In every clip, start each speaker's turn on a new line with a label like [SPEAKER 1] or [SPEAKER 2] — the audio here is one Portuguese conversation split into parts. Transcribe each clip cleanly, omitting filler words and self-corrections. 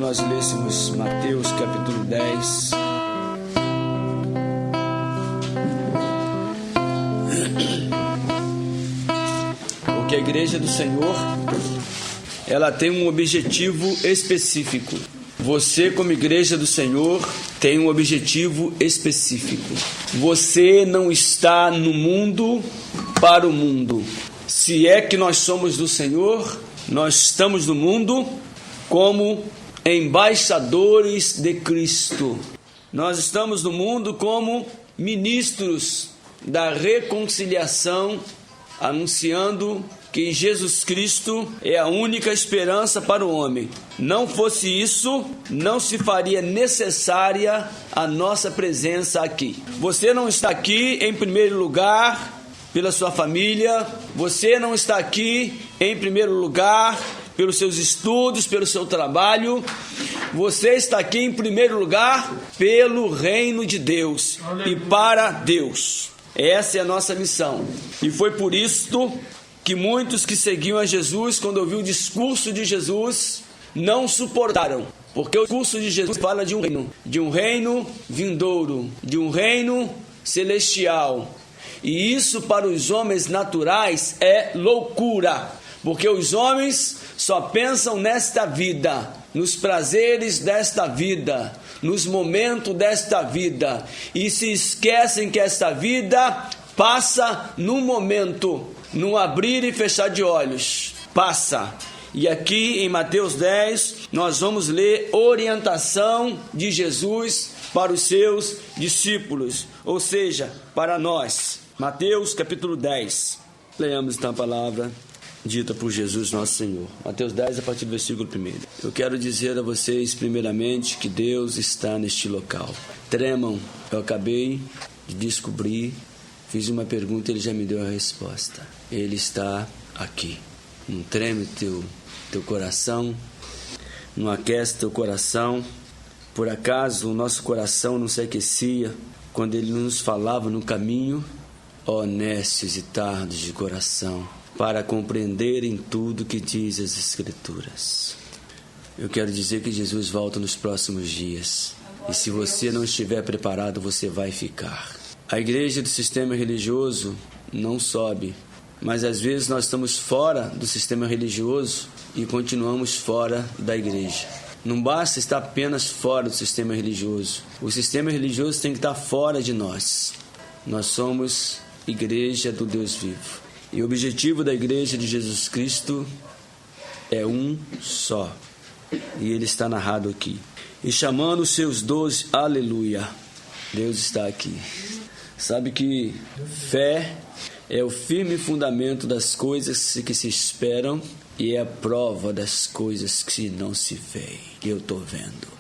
[SPEAKER 1] nós lêssemos Mateus capítulo 10. Porque a igreja do Senhor, ela tem um objetivo específico. Você, como igreja do Senhor, tem um objetivo específico. Você não está no mundo para o mundo. Se é que nós somos do Senhor, nós estamos no mundo como embaixadores de Cristo. Nós estamos no mundo como ministros da reconciliação, anunciando que Jesus Cristo é a única esperança para o homem. Não fosse isso, não se faria necessária a nossa presença aqui. Você não está aqui em primeiro lugar pela sua família, você não está aqui em primeiro lugar pelos seus estudos, pelo seu trabalho. Você está aqui em primeiro lugar pelo reino de Deus e para Deus. Essa é a nossa missão. E foi por isto que muitos que seguiam a Jesus, quando ouviu o discurso de Jesus, não suportaram. Porque o discurso de Jesus fala de um reino vindouro, de um reino celestial. E isso para os homens naturais é loucura. Porque os homens só pensam nesta vida, nos prazeres desta vida, nos momentos desta vida, e se esquecem que esta vida passa num momento, num abrir e fechar de olhos, passa. E aqui em Mateus 10, nós vamos ler orientação de Jesus para os seus discípulos, ou seja, para nós. Mateus capítulo 10, leamos então a palavra dita por Jesus nosso Senhor. Mateus 10, a partir do versículo 1. Eu quero dizer a vocês, primeiramente, que Deus está neste local. Tremam, eu acabei de descobrir, fiz uma pergunta, Ele já me deu a resposta. Ele está aqui. Não treme teu coração, não aquece teu coração. Por acaso o nosso coração não se aquecia quando Ele nos falava no caminho? Ó nécios e tardos de coração, para compreenderem tudo que diz as Escrituras. Eu quero dizer que Jesus volta nos próximos dias. E se você não estiver preparado, você vai ficar. A igreja do sistema religioso não sobe, mas às vezes nós estamos fora do sistema religioso e continuamos fora da igreja. Não basta estar apenas fora do sistema religioso. O sistema religioso tem que estar fora de nós. Nós somos igreja do Deus vivo. E o objetivo da igreja de Jesus Cristo é um só. E ele está narrado aqui. E chamando os seus 12, aleluia, Deus está aqui. Sabe que fé é o firme fundamento das coisas que se esperam e é a prova das coisas que não se veem. Eu estou vendo.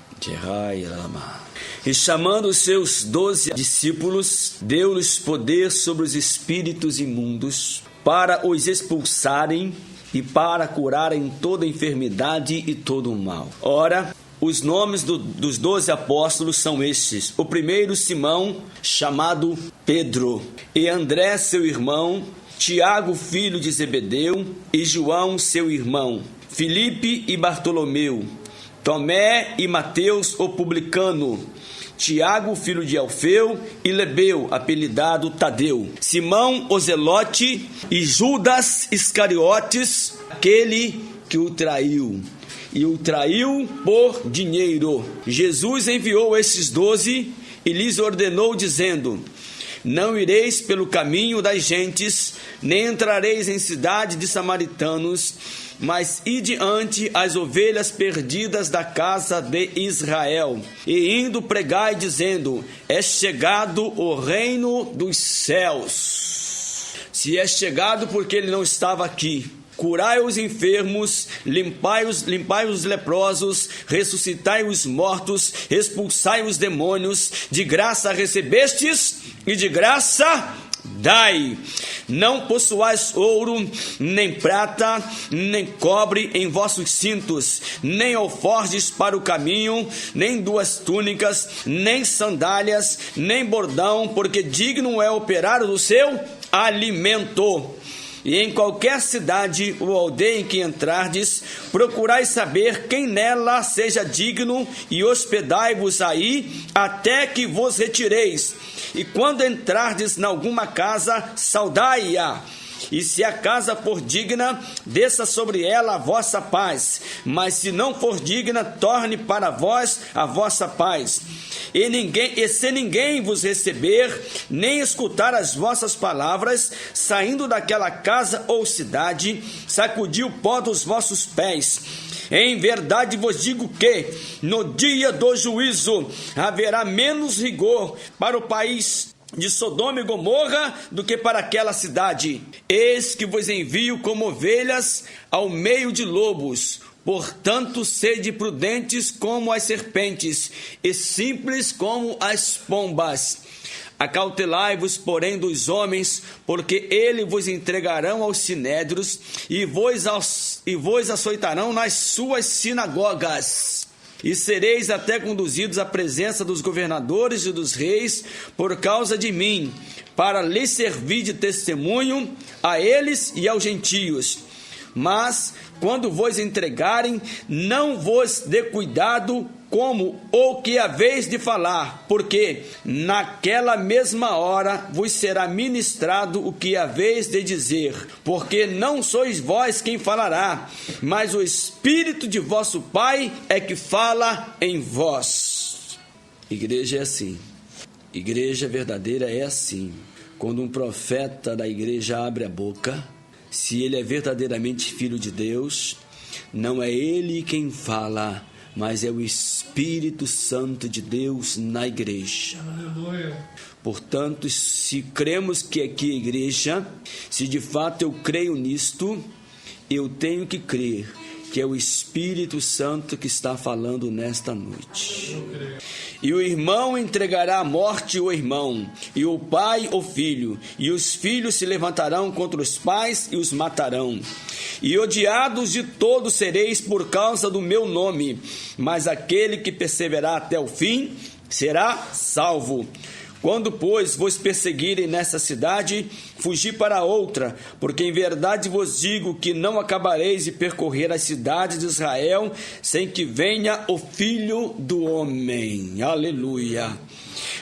[SPEAKER 1] E chamando os seus 12 discípulos, deu-lhes poder sobre os espíritos imundos, para os expulsarem e para curarem toda enfermidade e todo o mal. Ora, os nomes dos 12 apóstolos são estes: o primeiro, Simão, chamado Pedro, e André, seu irmão, Tiago, filho de Zebedeu, e João, seu irmão, Filipe e Bartolomeu, Tomé e Mateus, o publicano, Tiago, filho de Alfeu, e Lebeu, apelidado Tadeu, Simão, o Zelote, e Judas Iscariotes, aquele que o traiu. E o traiu por dinheiro. Jesus enviou esses 12 e lhes ordenou, dizendo: não ireis pelo caminho das gentes, nem entrareis em cidade de samaritanos, mas ide ante as ovelhas perdidas da casa de Israel. E indo pregai, dizendo: é chegado o reino dos céus. Se é chegado, porque ele não estava aqui. Curai os enfermos, limpai os leprosos, ressuscitai os mortos, expulsai os demônios. De graça recebestes e de graça dai. Não possuais ouro, nem prata, nem cobre em vossos cintos, nem alforjes para o caminho, nem 2 túnicas, nem sandálias, nem bordão, porque digno é operar do seu alimento. E em qualquer cidade ou aldeia em que entrardes, procurai saber quem nela seja digno, e hospedai-vos aí até que vos retireis. E quando entrardes em alguma casa, saudai-a. E se a casa for digna, desça sobre ela a vossa paz. Mas se não for digna, torne para vós a vossa paz. E se ninguém vos receber, nem escutar as vossas palavras, saindo daquela casa ou cidade, sacudi o pó dos vossos pés. Em verdade vos digo que, no dia do juízo, haverá menos rigor para o país de Sodoma e Gomorra do que para aquela cidade. Eis que vos envio como ovelhas ao meio de lobos. Portanto, sede prudentes como as serpentes e simples como as pombas. Acautelai-vos, porém, dos homens, porque eles vos entregarão aos sinédrios e vos açoitarão nas suas sinagogas. E sereis até conduzidos à presença dos governadores e dos reis por causa de mim, para lhes servir de testemunho a eles e aos gentios. Mas, quando vos entregarem, não vos dê cuidado como ou que haveis de falar, porque naquela mesma hora vos será ministrado o que haveis de dizer, porque não sois vós quem falará, mas o Espírito de vosso Pai é que fala em vós. Igreja é assim. Igreja verdadeira é assim. Quando um profeta da igreja abre a boca, se ele é verdadeiramente filho de Deus, não é ele quem fala, mas é o Espírito Santo de Deus na igreja. Aleluia. Portanto, se cremos que aqui é igreja, se de fato eu creio nisto, eu tenho que crer que é o Espírito Santo que está falando nesta noite. E o irmão entregará à morte o irmão, e o pai o filho, e os filhos se levantarão contra os pais e os matarão. E odiados de todos sereis por causa do meu nome, mas aquele que perseverar até o fim será salvo. Quando, pois, vos perseguirem nessa cidade, fugi para outra, porque em verdade vos digo que não acabareis de percorrer as cidades de Israel, sem que venha o Filho do Homem. Aleluia!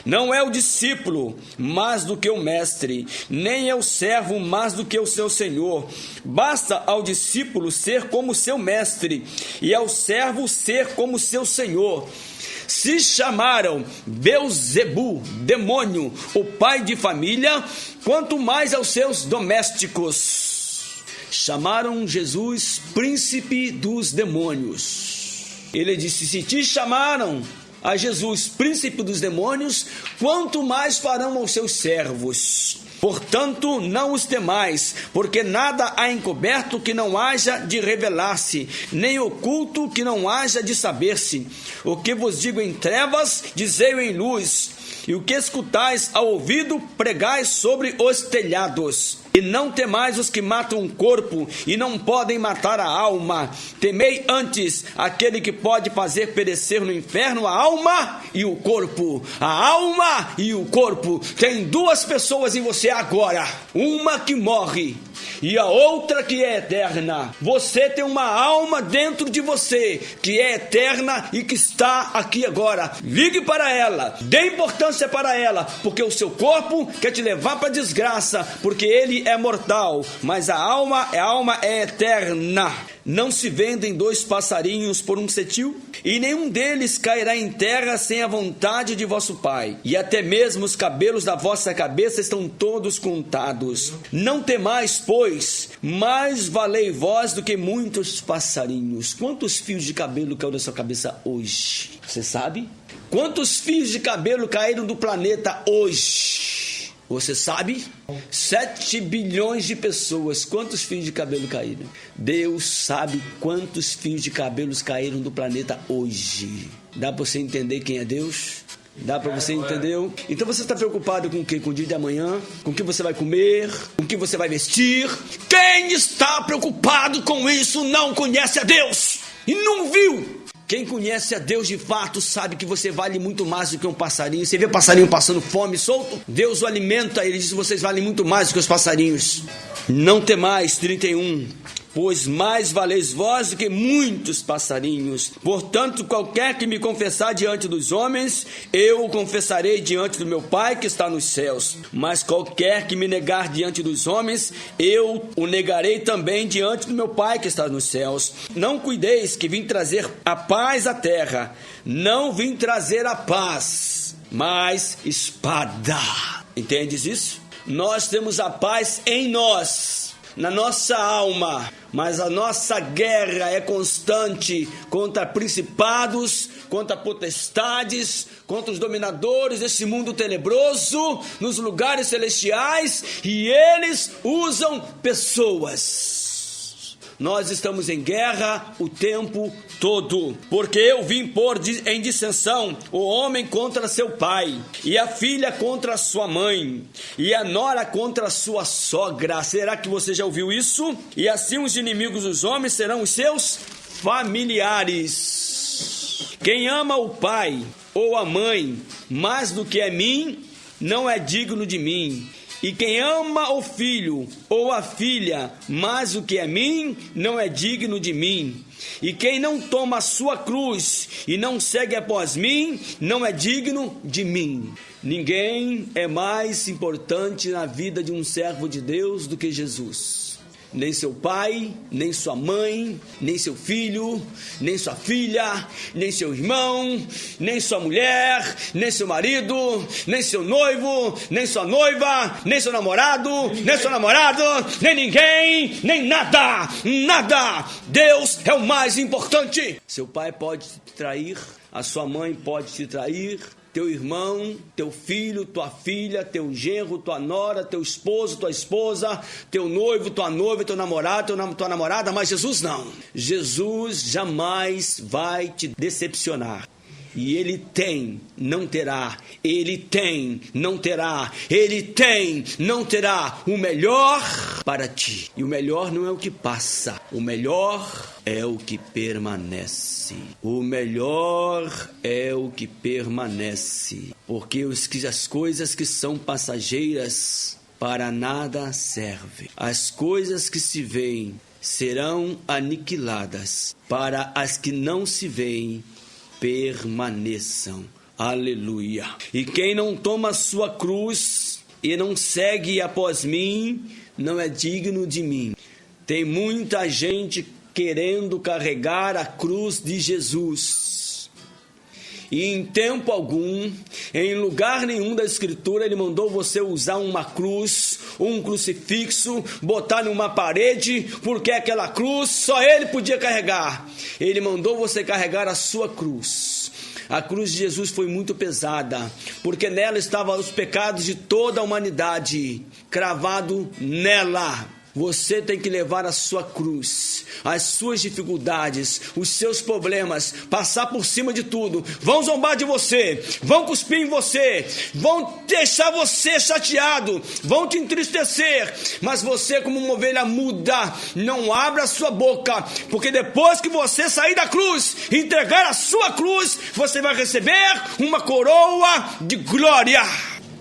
[SPEAKER 1] Não é o discípulo mais do que o mestre, nem é o servo mais do que o seu senhor. Basta ao discípulo ser como seu mestre, e ao servo ser como seu senhor. Se chamaram Beelzebu, demônio, o pai de família, quanto mais aos seus domésticos. Chamaram Jesus príncipe dos demônios. Ele disse: se te chamaram a Jesus príncipe dos demônios, quanto mais farão aos seus servos. Portanto, não os temais, porque nada há encoberto que não haja de revelar-se, nem oculto que não haja de saber-se. O que vos digo em trevas, dizei-o em luz, e o que escutais ao ouvido, pregais sobre os telhados. E não temais os que matam o corpo e não podem matar a alma. Temei antes aquele que pode fazer perecer no inferno a alma e o corpo. A alma e o corpo. Tem duas pessoas em você agora. Uma que morre e a outra que é eterna. Você tem uma alma dentro de você que é eterna e que está aqui agora. Ligue para ela, dê importância para ela, porque o seu corpo quer te levar para a desgraça, porque ele é mortal, mas a alma é eterna. Não se vendem 2 passarinhos por um cetil? E nenhum deles cairá em terra sem a vontade de vosso Pai. E até mesmo os cabelos da vossa cabeça estão todos contados. Não temais, pois, mais valei vós do que muitos passarinhos. Quantos fios de cabelo caiu da sua cabeça hoje? Você sabe? Quantos fios de cabelo caíram do planeta hoje? Você sabe? 7 bilhões de pessoas. Quantos fios de cabelo caíram? Deus sabe quantos fios de cabelos caíram do planeta hoje. Dá para você entender quem é Deus? Dá para você entender? Então você está preocupado com o quê? Com o dia de amanhã? Com o que você vai comer? Com o que você vai vestir? Quem está preocupado com isso não conhece a Deus e não viu. Quem conhece a Deus de fato sabe que você vale muito mais do que um passarinho. Você vê passarinho passando fome, solto? Deus o alimenta, ele diz que vocês valem muito mais do que os passarinhos. Não temais, 31. Pois mais valeis vós do que muitos passarinhos. Portanto, qualquer que me confessar diante dos homens, eu o confessarei diante do meu Pai que está nos céus. Mas qualquer que me negar diante dos homens, eu o negarei também diante do meu Pai que está nos céus. Não cuideis que vim trazer a paz à terra. Não vim trazer a paz, mas espada. Entendes isso? Nós temos a paz em nós, na nossa alma, mas a nossa guerra é constante contra principados, contra potestades, contra os dominadores desse mundo tenebroso, nos lugares celestiais, e eles usam pessoas. Nós estamos em guerra o tempo todo, porque eu vim pôr em dissensão o homem contra seu pai, e a filha contra sua mãe, e a nora contra sua sogra. Será que você já ouviu isso? E assim os inimigos dos homens serão os seus familiares. Quem ama o pai ou a mãe mais do que a mim, não é digno de mim. E quem ama o filho ou a filha mais do que a mim, não é digno de mim. E quem não toma a sua cruz e não segue após mim, não é digno de mim. Ninguém é mais importante na vida de um servo de Deus do que Jesus. Nem seu pai, nem sua mãe, nem seu filho, nem sua filha, nem seu irmão, nem sua mulher, nem seu marido, nem seu noivo, nem sua noiva, nem seu namorado, nem seu namorado, nem ninguém, nem nada, nada. Deus é o mais importante. Seu pai pode te trair, a sua mãe pode te trair, teu irmão, teu filho, tua filha, teu genro, tua nora, teu esposo, tua esposa, teu noivo, tua noiva, teu namorado, tua namorada, mas Jesus não. Jesus jamais vai te decepcionar. E ele tem, não terá. Ele tem, não terá. Ele tem, não terá o melhor para ti. E o melhor não é o que passa. O melhor é o que permanece. O melhor é o que permanece. Porque as coisas que são passageiras para nada servem. As coisas que se veem serão aniquiladas. Para as que não se veem, permaneçam. Aleluia. E quem não toma sua cruz e não segue após mim, não é digno de mim. Tem muita gente querendo carregar a cruz de Jesus. E em tempo algum, em lugar nenhum da Escritura, ele mandou você usar uma cruz, um crucifixo, botar numa parede, porque aquela cruz só ele podia carregar. Ele mandou você carregar a sua cruz. A cruz de Jesus foi muito pesada, porque nela estavam os pecados de toda a humanidade, cravado nela. Você tem que levar a sua cruz, as suas dificuldades, os seus problemas, passar por cima de tudo. Vão zombar de você, vão cuspir em você, vão deixar você chateado, vão te entristecer, mas você, como uma ovelha muda, não abra a sua boca, porque depois que você sair da cruz, entregar a sua cruz, você vai receber uma coroa de glória,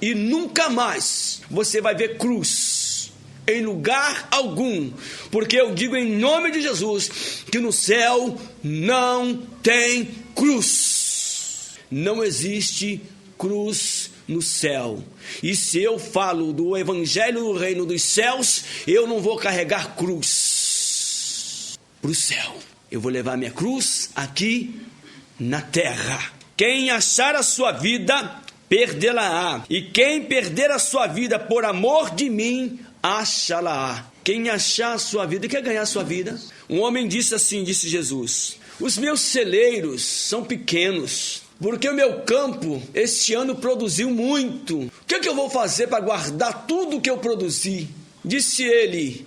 [SPEAKER 1] e nunca mais você vai ver cruz em lugar algum, porque eu digo em nome de Jesus que no céu não tem cruz. Não existe cruz no céu. E se eu falo do evangelho do reino dos céus, eu não vou carregar cruz para o céu. Eu vou levar minha cruz aqui na terra. Quem achar a sua vida, perdê-la-á. E quem perder a sua vida por amor de mim, achá-la-á. Quem achar a sua vida, quer ganhar a sua vida. Um homem disse assim, disse Jesus: os meus celeiros são pequenos, porque o meu campo este ano produziu muito. O que eu vou fazer para guardar tudo que eu produzi? Disse ele: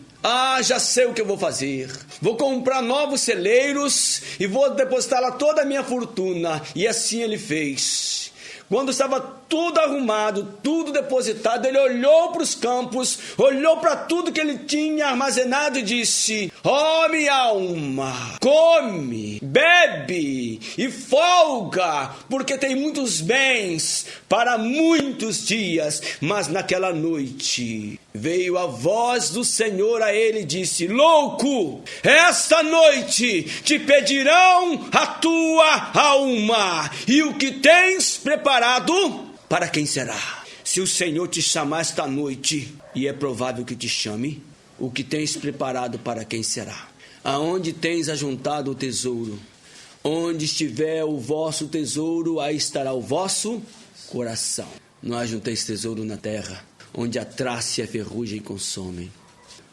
[SPEAKER 1] já sei o que eu vou fazer. Vou comprar novos celeiros e vou depositar lá toda a minha fortuna. E assim ele fez. Quando estava tudo arrumado, tudo depositado, ele olhou para os campos, olhou para tudo que ele tinha armazenado e disse: ó minha alma, come, bebe e folga, porque tem muitos bens para muitos dias. Mas naquela noite veio a voz do Senhor a ele e disse: louco, esta noite te pedirão a tua alma, e o que tens preparado, para quem será? Se o Senhor te chamar esta noite, e é provável que te chame, o que tens preparado, para quem será? Aonde tens ajuntado o tesouro? Onde estiver o vosso tesouro, aí estará o vosso coração. Não ajunteis tesouro na terra, onde a traça e a ferrugem consomem.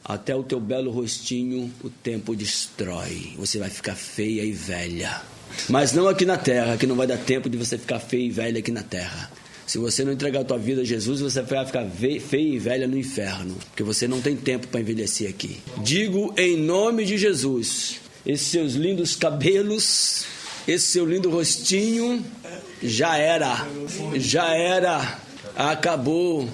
[SPEAKER 1] Até o teu belo rostinho o tempo destrói. Você vai ficar feia e velha. Mas não aqui na terra, que não vai dar tempo de você ficar feia e velha aqui na terra. Se você não entregar a tua vida a Jesus, você vai ficar feia e velha no inferno, porque você não tem tempo para envelhecer aqui. Digo em nome de Jesus, esses seus lindos cabelos, esse seu lindo rostinho, já era, acabou.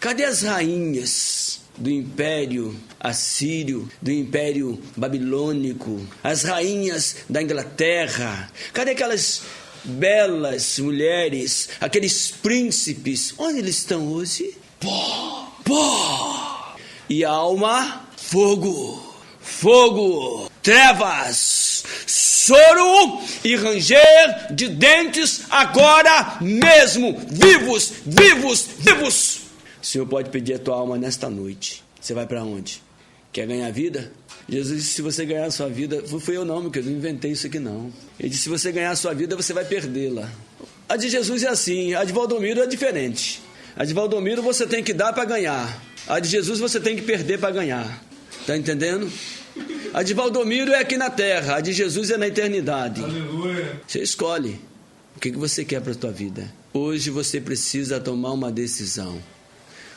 [SPEAKER 1] Cadê as rainhas do Império Assírio, do Império Babilônico, as rainhas da Inglaterra? Cadê aquelas belas mulheres, aqueles príncipes? Onde eles estão hoje? Pó! E a alma? Fogo! Trevas! Choro e ranger de dentes agora mesmo! Vivos! O Senhor pode pedir a tua alma nesta noite. Você vai para onde? Quer ganhar vida? Jesus disse: se você ganhar a sua vida... Fui eu não, meu querido, não inventei isso aqui não. Ele disse: se você ganhar a sua vida, você vai perdê-la. A de Jesus é assim, a de Valdomiro é diferente. A de Valdomiro você tem que dar para ganhar. A de Jesus você tem que perder para ganhar. Tá entendendo? A de Valdomiro é aqui na terra, a de Jesus é na eternidade. Aleluia. Você escolhe o que você quer para a tua vida. Hoje você precisa tomar uma decisão.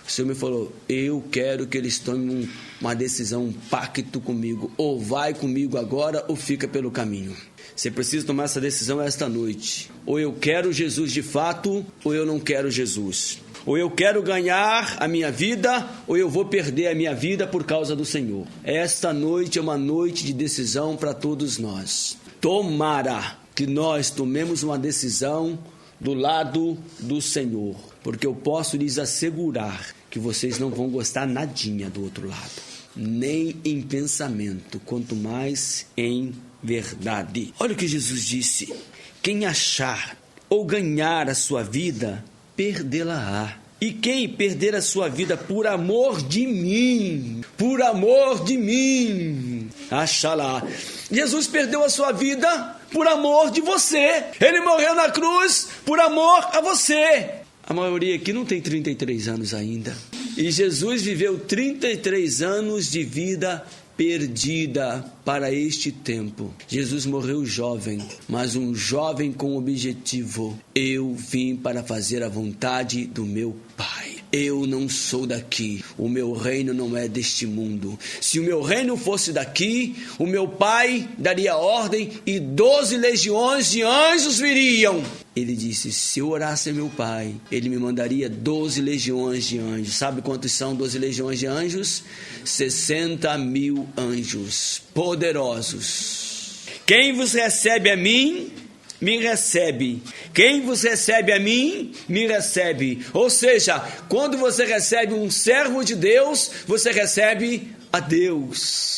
[SPEAKER 1] O Senhor me falou: eu quero que eles tomem uma decisão, um pacto comigo. Ou vai comigo agora ou fica pelo caminho. Você precisa tomar essa decisão esta noite. Ou eu quero Jesus de fato, ou eu não quero Jesus. Ou eu quero ganhar a minha vida, ou eu vou perder a minha vida por causa do Senhor. Esta noite é uma noite de decisão para todos nós. Tomara que nós tomemos uma decisão do lado do Senhor, porque eu posso lhes assegurar que vocês não vão gostar nadinha do outro lado, nem em pensamento, quanto mais em verdade. Olha o que Jesus disse: quem achar ou ganhar a sua vida, perdê-la-á. E quem perder a sua vida por amor de mim, achará. Jesus perdeu a sua vida por amor de você. Ele morreu na cruz por amor a você. A maioria aqui não tem 33 anos ainda. E Jesus viveu 33 anos de vida perdida para este tempo. Jesus morreu jovem, mas um jovem com objetivo. Eu vim para fazer a vontade do meu Pai. Eu não sou daqui, o meu reino não é deste mundo. Se o meu reino fosse daqui, o meu Pai daria ordem e 12 legiões de anjos viriam. Ele disse: se eu orasse a meu Pai, Ele me mandaria 12 legiões de anjos. Sabe quantos são 12 legiões de anjos? 60.000 anjos poderosos. Quem vos recebe a mim, me recebe. Quem vos recebe a mim, me recebe. Ou seja, quando você recebe um servo de Deus, você recebe a Deus.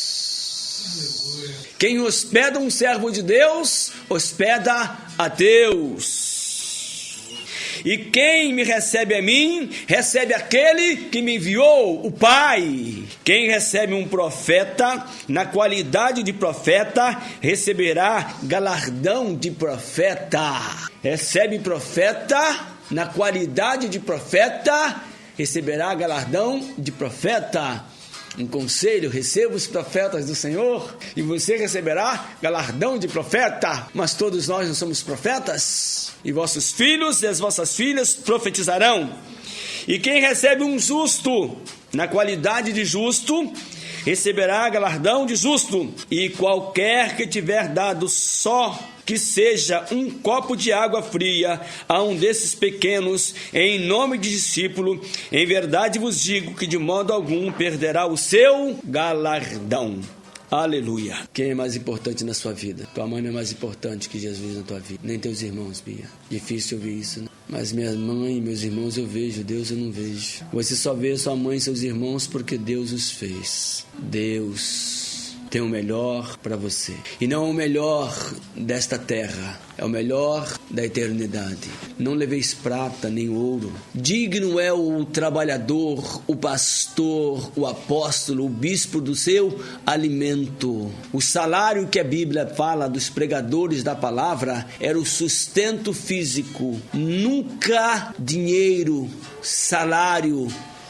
[SPEAKER 1] Quem hospeda um servo de Deus, hospeda a Deus. E quem me recebe a mim, recebe aquele que me enviou, o Pai. Quem recebe um profeta, na qualidade de profeta, receberá galardão de profeta. Recebe profeta, na qualidade de profeta, receberá galardão de profeta. Um conselho: receba os profetas do Senhor e você receberá galardão de profeta. Mas todos nós não somos profetas, e vossos filhos e as vossas filhas profetizarão. E quem recebe um justo, na qualidade de justo, receberá galardão de justo. E qualquer que tiver dado só que seja um copo de água fria a um desses pequenos, em nome de discípulo, em verdade vos digo que de modo algum perderá o seu galardão. Aleluia. Quem é mais importante na sua vida? Tua mãe não é mais importante que Jesus na tua vida. Nem teus irmãos, Bia. Difícil ouvir isso, né? Mas minha mãe e meus irmãos eu vejo, Deus eu não vejo. Você só vê sua mãe e seus irmãos porque Deus os fez. Deus tem o melhor para você. E não o melhor desta terra, é o melhor da eternidade. Não leveis prata nem ouro. Digno é o trabalhador, o pastor, o apóstolo, o bispo do seu alimento. O salário que a Bíblia fala dos pregadores da palavra era o sustento físico. Nunca dinheiro, salário,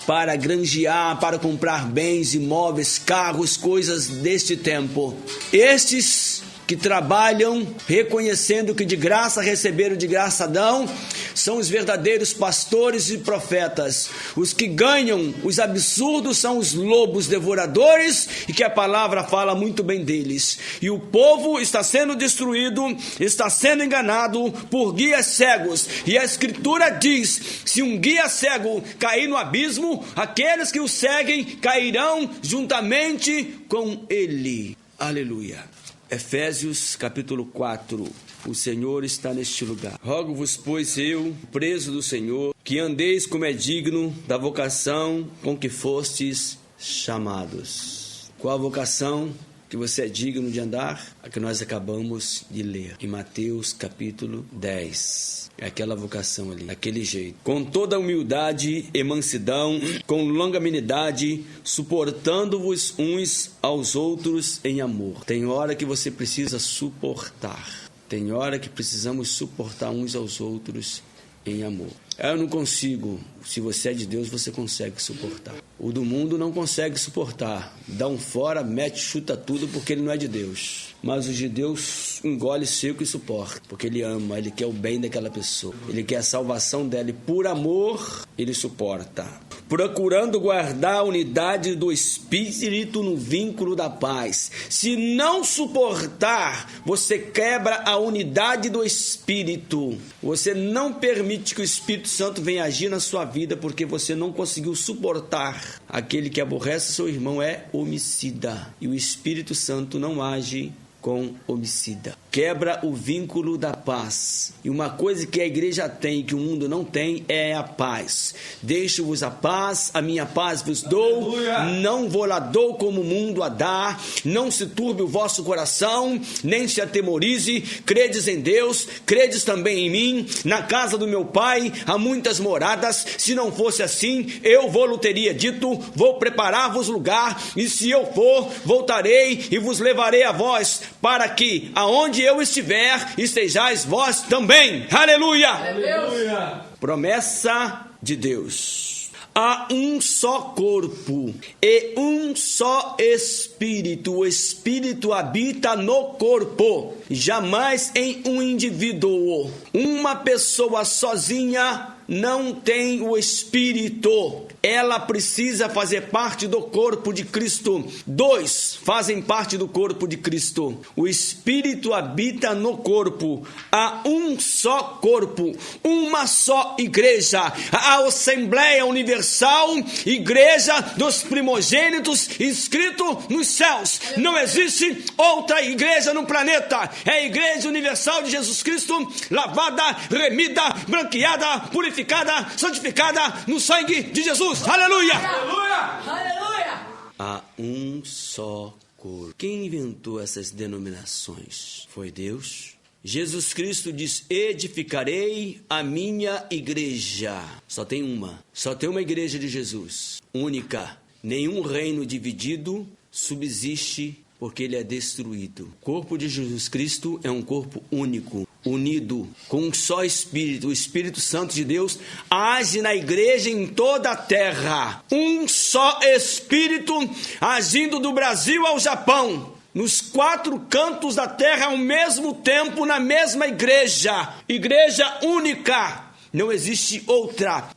[SPEAKER 1] para granjear, para comprar bens, imóveis, carros, coisas deste tempo. Estes que trabalham reconhecendo que de graça receberam, de graça dão, são os verdadeiros pastores e profetas. Os que ganham os absurdos são os lobos devoradores, e que a palavra fala muito bem deles. E o povo está sendo destruído, está sendo enganado por guias cegos. E a Escritura diz: se um guia cego cair no abismo, aqueles que o seguem cairão juntamente com ele. Aleluia. Efésios capítulo 4. O Senhor está neste lugar. Rogo-vos, pois, eu, preso do Senhor, que andeis como é digno da vocação com que fostes chamados. Qual a vocação que você é digno de andar? A que nós acabamos de ler em Mateus capítulo 10. É aquela vocação ali, daquele jeito. Com toda humildade e mansidão, com longanimidade, suportando-vos uns aos outros em amor. Tem hora que você precisa suportar. Tem hora que precisamos suportar uns aos outros em amor. Eu não consigo. Se você é de Deus, você consegue suportar. O do mundo não consegue suportar. Dá um fora, mete, chuta tudo, porque ele não é de Deus. Mas o de Deus engole seco e suporta, porque ele ama, ele quer o bem daquela pessoa. Ele quer a salvação dela e por amor ele suporta. Procurando guardar a unidade do Espírito no vínculo da paz. Se não suportar, você quebra a unidade do Espírito. Você não permite que o Espírito Santo venha agir na sua vida, porque você não conseguiu suportar. Aquele que aborrece seu irmão é homicida, e o Espírito Santo não age com homicida. Quebra o vínculo da paz. E uma coisa que a igreja tem e que o mundo não tem é a paz. Deixo-vos a paz, a minha paz vos dou. Aleluia. Não vou lá dou como o mundo a dá. Não se turbe o vosso coração, nem se atemorize. Credes em Deus, credes também em mim. Na casa do meu pai há muitas moradas. Se não fosse assim, eu vou-lhe teria dito, vou preparar-vos lugar. E se eu for, voltarei e vos levarei a vós, para que aonde eu estiver, estejais vós também. Aleluia! Aleluia! Promessa de Deus. Há um só corpo e um só Espírito. O Espírito habita no corpo, jamais em um indivíduo. Uma pessoa sozinha não tem o Espírito. Ela precisa fazer parte do corpo de Cristo. Dois fazem parte do corpo de Cristo. O Espírito habita no corpo. Há um só corpo, uma só igreja. A Assembleia Universal, igreja dos primogênitos, inscrito nos céus. Não existe outra igreja no planeta. É a Igreja Universal de Jesus Cristo, lavada, remida, branqueada, purificada, santificada no sangue de Jesus. Aleluia! Aleluia! Aleluia! Há um só corpo. Quem inventou essas denominações? Foi Deus. Jesus Cristo diz: edificarei a minha igreja. Só tem uma. Só tem uma igreja de Jesus. Única. Nenhum reino dividido subsiste, porque ele é destruído. O corpo de Jesus Cristo é um corpo único, unido, com um só Espírito. O Espírito Santo de Deus age na igreja em toda a terra. Um só Espírito agindo do Brasil ao Japão, nos 4 cantos da terra ao mesmo tempo, na mesma igreja. Igreja única, não existe outra.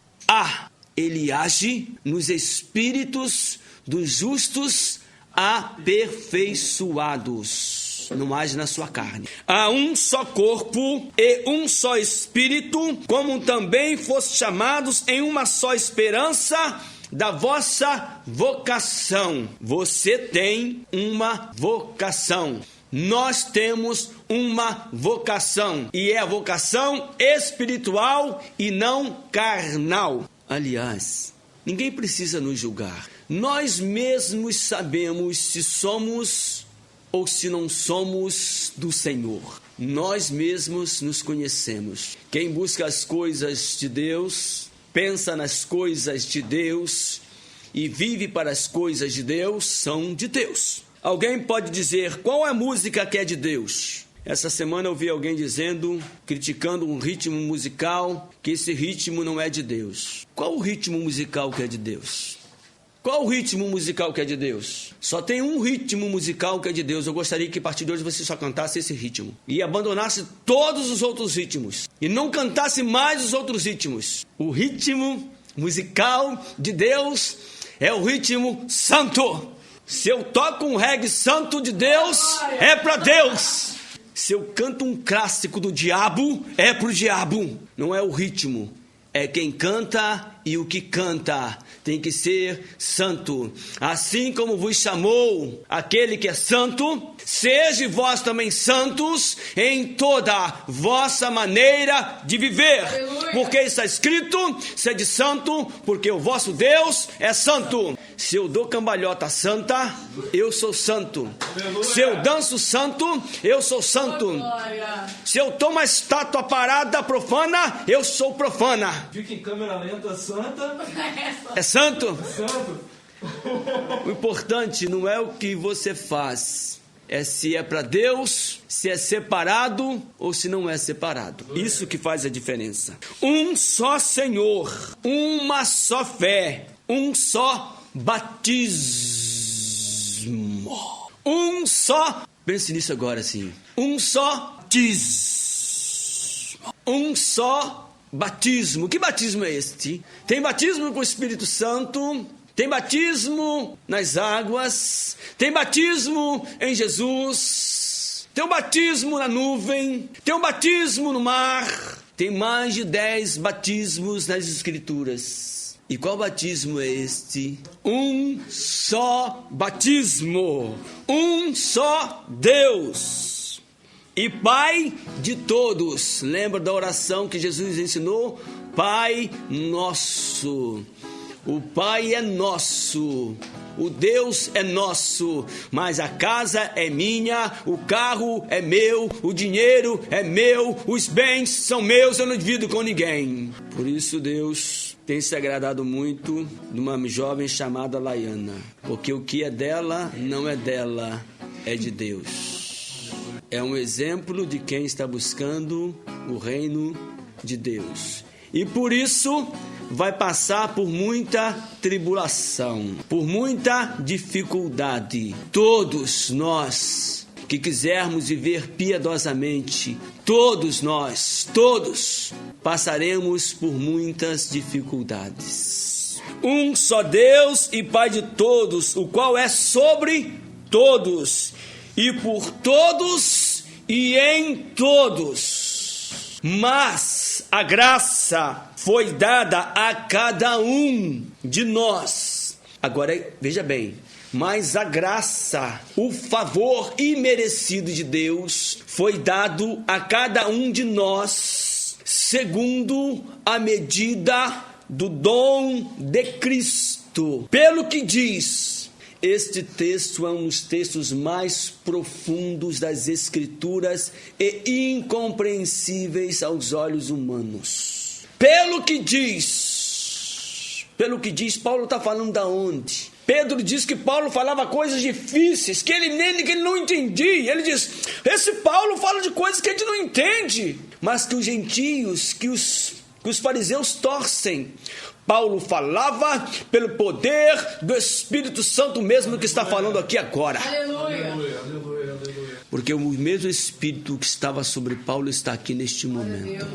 [SPEAKER 1] Ele age nos espíritos dos justos aperfeiçoados. Deus, não age na sua carne. Há um só corpo e um só espírito, como também foste chamados em uma só esperança da vossa vocação. Você tem uma vocação. Nós temos uma vocação, e é a vocação espiritual e não carnal. Aliás, ninguém precisa nos julgar. Nós mesmos sabemos se somos ou se não somos do Senhor. Nós mesmos nos conhecemos. Quem busca as coisas de Deus, pensa nas coisas de Deus e vive para as coisas de Deus, são de Deus. Alguém pode dizer, qual é a música que é de Deus? Essa semana eu vi alguém dizendo, criticando um ritmo musical, que esse ritmo não é de Deus. Qual o ritmo musical que é de Deus? Qual o ritmo musical que é de Deus? Só tem um ritmo musical que é de Deus. Eu gostaria que a partir de hoje você só cantasse esse ritmo e abandonasse todos os outros ritmos e não cantasse mais os outros ritmos. O ritmo musical de Deus é o ritmo santo. Se eu toco um reggae santo de Deus, é para Deus. Se eu canto um clássico do diabo, é pro diabo. Não é o ritmo, é quem canta, e o que canta tem que ser santo. Assim como vos chamou aquele que é santo, sejam vós também santos em toda vossa maneira de viver. Aleluia. Porque está escrito, sede santo, porque o vosso Deus é santo. Se eu dou cambalhota santa, eu sou santo. Aleluia. Se eu danço santo, eu sou santo. Aleluia. Se eu tomo a estátua parada profana, eu sou profana.
[SPEAKER 2] Fica em câmera lenta santa.
[SPEAKER 1] É santo?
[SPEAKER 2] Santo.
[SPEAKER 1] O importante não é o que você faz, é se é para Deus, se é separado ou se não é separado. Isso que faz a diferença. Um só Senhor, uma só fé, um só batismo. Um só, pense nisso agora assim. Um só batismo. Um só batismo. Que batismo é este? Tem batismo com o Espírito Santo, tem batismo nas águas, tem batismo em Jesus, tem um batismo na nuvem, tem um batismo no mar, tem mais de 10 batismos nas Escrituras. E qual batismo é este? Um só batismo, um só Deus e Pai de todos. Lembra da oração que Jesus ensinou? Pai nosso. O Pai é nosso, o Deus é nosso, mas a casa é minha, o carro é meu, o dinheiro é meu, os bens são meus, eu não divido com ninguém. Por isso Deus tem se agradado muito de uma jovem chamada Laiana, porque o que é dela não é dela, é de Deus. É um exemplo de quem está buscando o reino de Deus. E por isso vai passar por muita tribulação, por muita dificuldade. Todos nós que quisermos viver piedosamente, todos nós, todos passaremos por muitas dificuldades. Um só Deus e Pai de todos, o qual é sobre todos e por todos e em todos. Mas a graça foi dada a cada um de nós. Agora veja bem, mas a graça, o favor imerecido de Deus foi dado a cada um de nós segundo a medida do dom de Cristo. Pelo que diz, este texto é um dos textos mais profundos das Escrituras e incompreensíveis aos olhos humanos. Pelo que diz, Paulo está falando da onde? Pedro diz que Paulo falava coisas difíceis, que ele não entendia. Ele diz, esse Paulo fala de coisas que a gente não entende, mas que os gentios, que os fariseus torcem. Paulo falava pelo poder do Espírito Santo mesmo que está falando aqui agora.
[SPEAKER 2] Aleluia. Aleluia, aleluia.
[SPEAKER 1] Porque o mesmo Espírito que estava sobre Paulo está aqui neste momento.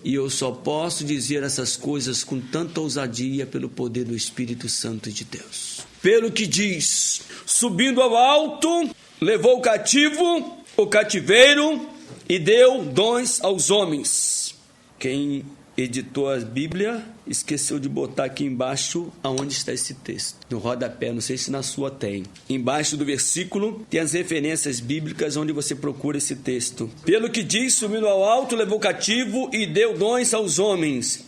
[SPEAKER 1] E eu só posso dizer essas coisas com tanta ousadia pelo poder do Espírito Santo de Deus. Pelo que diz, subindo ao alto, levou cativo o cativeiro e deu dons aos homens. Quem editou a Bíblia esqueceu de botar aqui embaixo aonde está esse texto. No rodapé, não sei se na sua tem. Embaixo do versículo tem as referências bíblicas onde você procura esse texto. Pelo que diz, subindo ao alto, levou cativo e deu dons aos homens.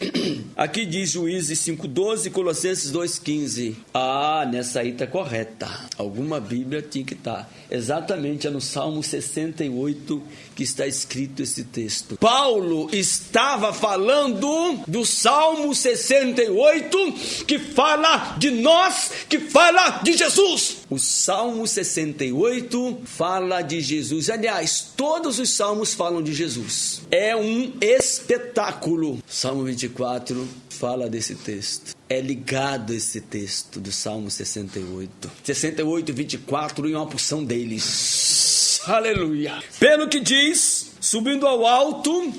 [SPEAKER 1] Aqui diz Juízes 5:12 e Colossenses 2:15. Ah, nessa aí está correta. Alguma Bíblia tinha que estar. Exatamente, é no Salmo 68 que está escrito esse texto. Paulo estava falando do Salmo 68, que fala de nós, que fala de Jesus. O Salmo 68 fala de Jesus. Aliás, todos os salmos falam de Jesus. É um espetáculo. Salmo 24 fala desse texto. É ligado esse texto do Salmo 68. 68 e 24 e uma porção deles. Aleluia. Pelo que diz, subindo ao alto,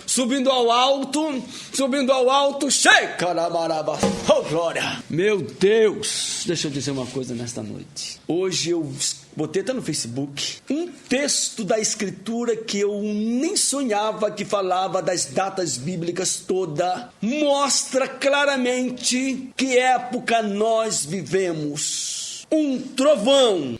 [SPEAKER 1] Shekarabaraba. Oh, glória! Meu Deus! Deixa eu dizer uma coisa nesta noite. Hoje eu botei até no Facebook um texto da Escritura que eu nem sonhava que falava das datas bíblicas toda. Mostra claramente que época nós vivemos. Um trovão.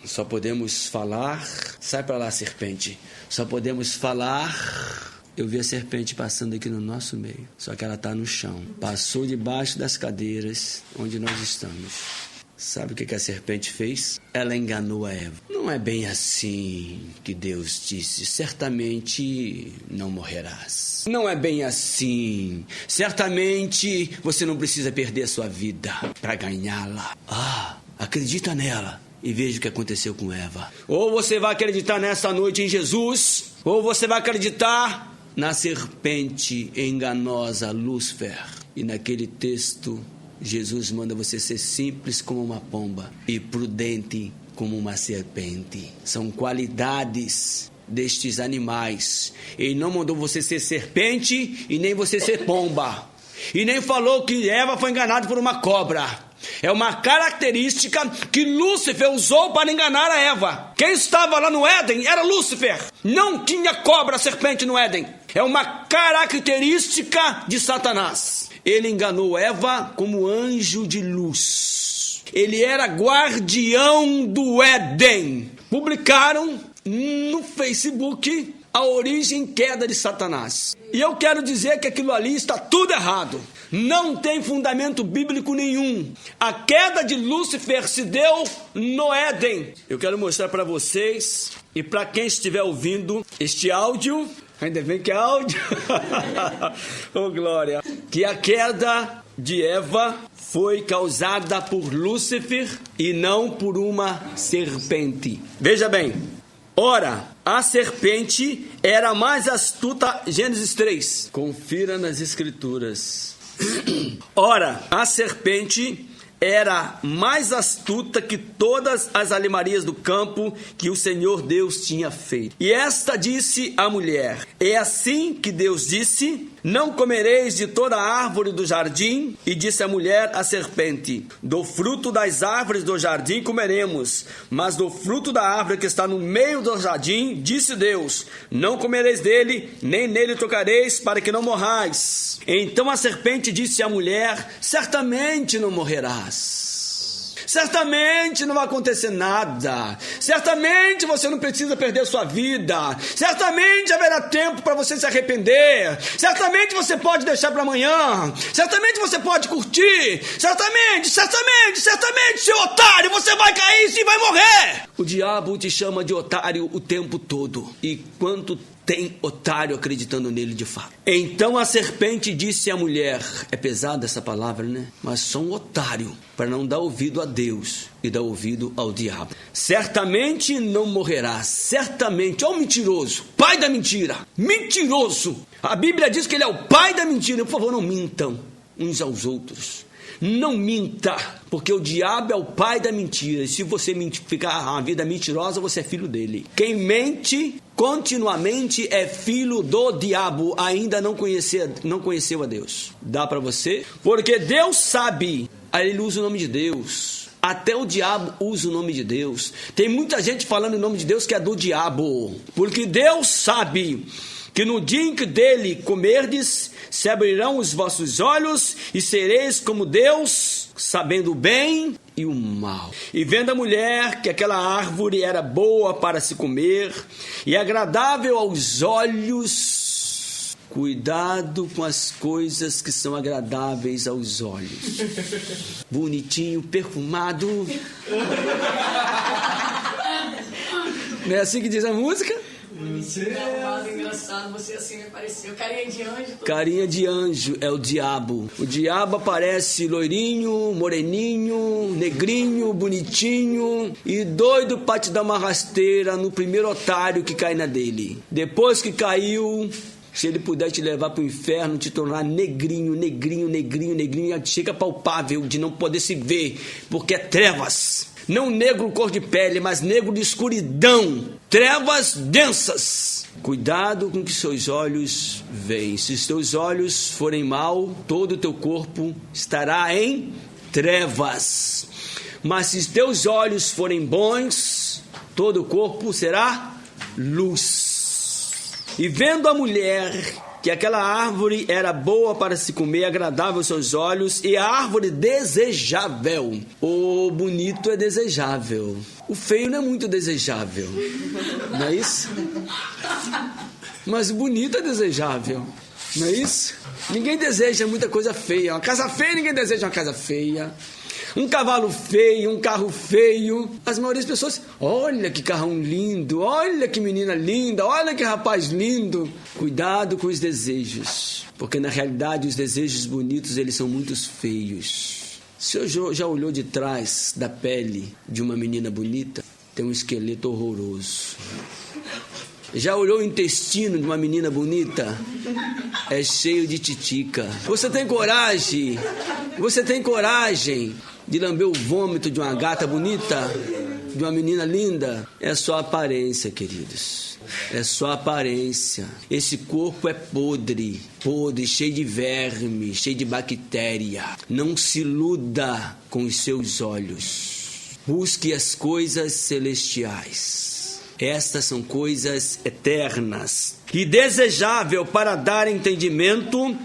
[SPEAKER 1] Só podemos falar... Sai pra lá, serpente. Só podemos falar... Eu vi a serpente passando aqui no nosso meio. Só que ela está no chão. Passou debaixo das cadeiras onde nós estamos. Sabe o que a serpente fez? Ela enganou a Eva. Não é bem assim que Deus disse. Certamente não morrerás. Não é bem assim. Certamente você não precisa perder a sua vida para ganhá-la. Ah, acredita nela. E veja o que aconteceu com Eva. Ou você vai acreditar nessa noite em Jesus, ou você vai acreditar na serpente enganosa Lúcifer. E naquele texto, Jesus manda você ser simples como uma pomba e prudente como uma serpente. São qualidades destes animais. Ele não mandou você ser serpente e nem você ser pomba. E nem falou que Eva foi enganada por uma cobra. É uma característica que Lúcifer usou para enganar a Eva. Quem estava lá no Éden era Lúcifer. Não tinha cobra, serpente no Éden. É uma característica de Satanás. Ele enganou Eva como anjo de luz. Ele era guardião do Éden. Publicaram no Facebook a origem e queda de Satanás. E eu quero dizer que aquilo ali está tudo errado. Não tem fundamento bíblico nenhum. A queda de Lúcifer se deu no Éden. Eu quero mostrar para vocês e para quem estiver ouvindo este áudio, ainda bem que é áudio, oh glória, que a queda de Eva foi causada por Lúcifer e não por uma serpente. Veja bem. Ora, a serpente era mais astuta, Gênesis 3. Confira nas escrituras. Ora, a serpente era mais astuta que todas as alimarias do campo que o Senhor Deus tinha feito. E esta disse à mulher: é assim que Deus disse: não comereis de toda árvore do jardim. E disse a mulher à serpente: do fruto das árvores do jardim comeremos, mas do fruto da árvore que está no meio do jardim, disse Deus: não comereis dele, nem nele tocareis, para que não morrais. Então a serpente disse à mulher: certamente não morrerás. Certamente não vai acontecer nada. Certamente você não precisa perder sua vida. Certamente haverá tempo para você se arrepender. Certamente você pode deixar para amanhã. Certamente você pode curtir. Certamente, seu otário, você vai cair e vai morrer. O diabo te chama de otário o tempo todo. E quanto tem otário acreditando nele de fato. Então a serpente disse à mulher, é pesada essa palavra, né? Mas sou um otário para não dar ouvido a Deus e dar ouvido ao diabo. Certamente não morrerás, certamente. Ó, mentiroso, pai da mentira, mentiroso. A Bíblia diz que ele é o pai da mentira. Por favor, não mintam uns aos outros. Não minta, porque o diabo é o pai da mentira. E se você ficar uma vida mentirosa, você é filho dele. Quem mente continuamente é filho do diabo, ainda não conheceu a Deus. Dá para você? Porque Deus sabe. Aí ele usa o nome de Deus. Até o diabo usa o nome de Deus. Tem muita gente falando em nome de Deus que é do diabo. Porque Deus sabe que no dia em que dele comerdes, se abrirão os vossos olhos e sereis como Deus, sabendo o bem e o mal. E vendo a mulher que aquela árvore era boa para se comer e agradável aos olhos, cuidado com as coisas que são agradáveis aos olhos. Bonitinho, perfumado. Não é assim que diz a música?
[SPEAKER 3] Engraçado, você assim me pareceu. Carinha de anjo.
[SPEAKER 1] Carinha de anjo é o diabo. O diabo aparece loirinho, moreninho, negrinho, bonitinho e doido para te dar uma rasteira no primeiro otário que cai na dele. Depois que caiu, se ele puder te levar para o inferno, te tornar negrinho, chega palpável de não poder se ver, porque é trevas. Não negro cor de pele, mas negro de escuridão. Trevas densas. Cuidado com que seus olhos veem. Se os teus olhos forem mal, todo o teu corpo estará em trevas. Mas se os teus olhos forem bons, todo o corpo será luz. E vendo a mulher que aquela árvore era boa para se comer, agradável aos seus olhos, e a árvore desejável. O bonito é desejável. O feio não é muito desejável. Não é isso? Mas o bonito é desejável. Não é isso? Ninguém deseja muita coisa feia. Uma casa feia, ninguém deseja uma casa feia. Um cavalo feio, um carro feio. As maiores pessoas, olha que carrão lindo, olha que menina linda, olha que rapaz lindo. Cuidado com os desejos, porque na realidade os desejos bonitos, eles são muito feios. Você já olhou de trás da pele de uma menina bonita? Tem um esqueleto horroroso. Já olhou o intestino de uma menina bonita? É cheio de titica. Você tem coragem de lamber o vômito de uma gata bonita? De uma menina linda? É só aparência, queridos. É só aparência. Esse corpo é podre, cheio de verme, cheio de bactéria. Não se iluda com os seus olhos. Busque as coisas celestiais. Estas são coisas eternas. E desejável para dar entendimento,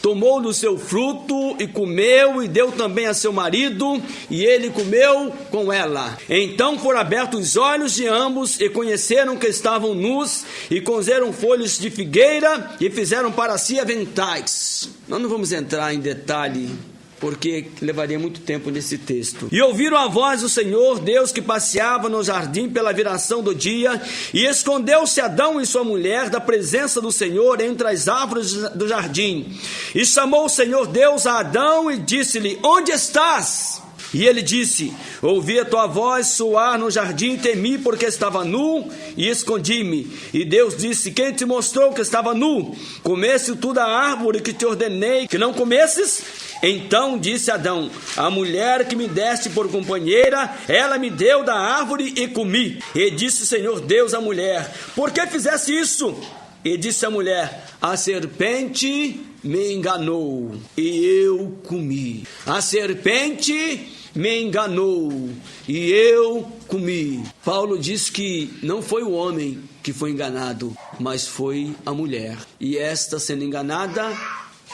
[SPEAKER 1] tomou do seu fruto e comeu, e deu também a seu marido, e ele comeu com ela. Então foram abertos os olhos de ambos, e conheceram que estavam nus, e cozeram folhas de figueira, e fizeram para si aventais. Nós não vamos entrar em detalhe, porque levaria muito tempo nesse texto. E ouviram a voz do Senhor Deus que passeava no jardim pela viração do dia, e escondeu-se Adão e sua mulher da presença do Senhor entre as árvores do jardim. E chamou o Senhor Deus a Adão e disse-lhe: onde estás? E ele disse: ouvi a tua voz soar no jardim, temi porque estava nu e escondi-me. E Deus disse: quem te mostrou que estava nu? Comeste tu da árvore que te ordenei que não comesses? Então disse Adão: a mulher que me deste por companheira, ela me deu da árvore e comi. E disse o Senhor Deus à mulher: por que fizeste isso? E disse a mulher: a serpente me enganou e eu comi. A serpente me enganou e eu comi. Paulo diz que não foi o homem que foi enganado, mas foi a mulher. E esta, sendo enganada,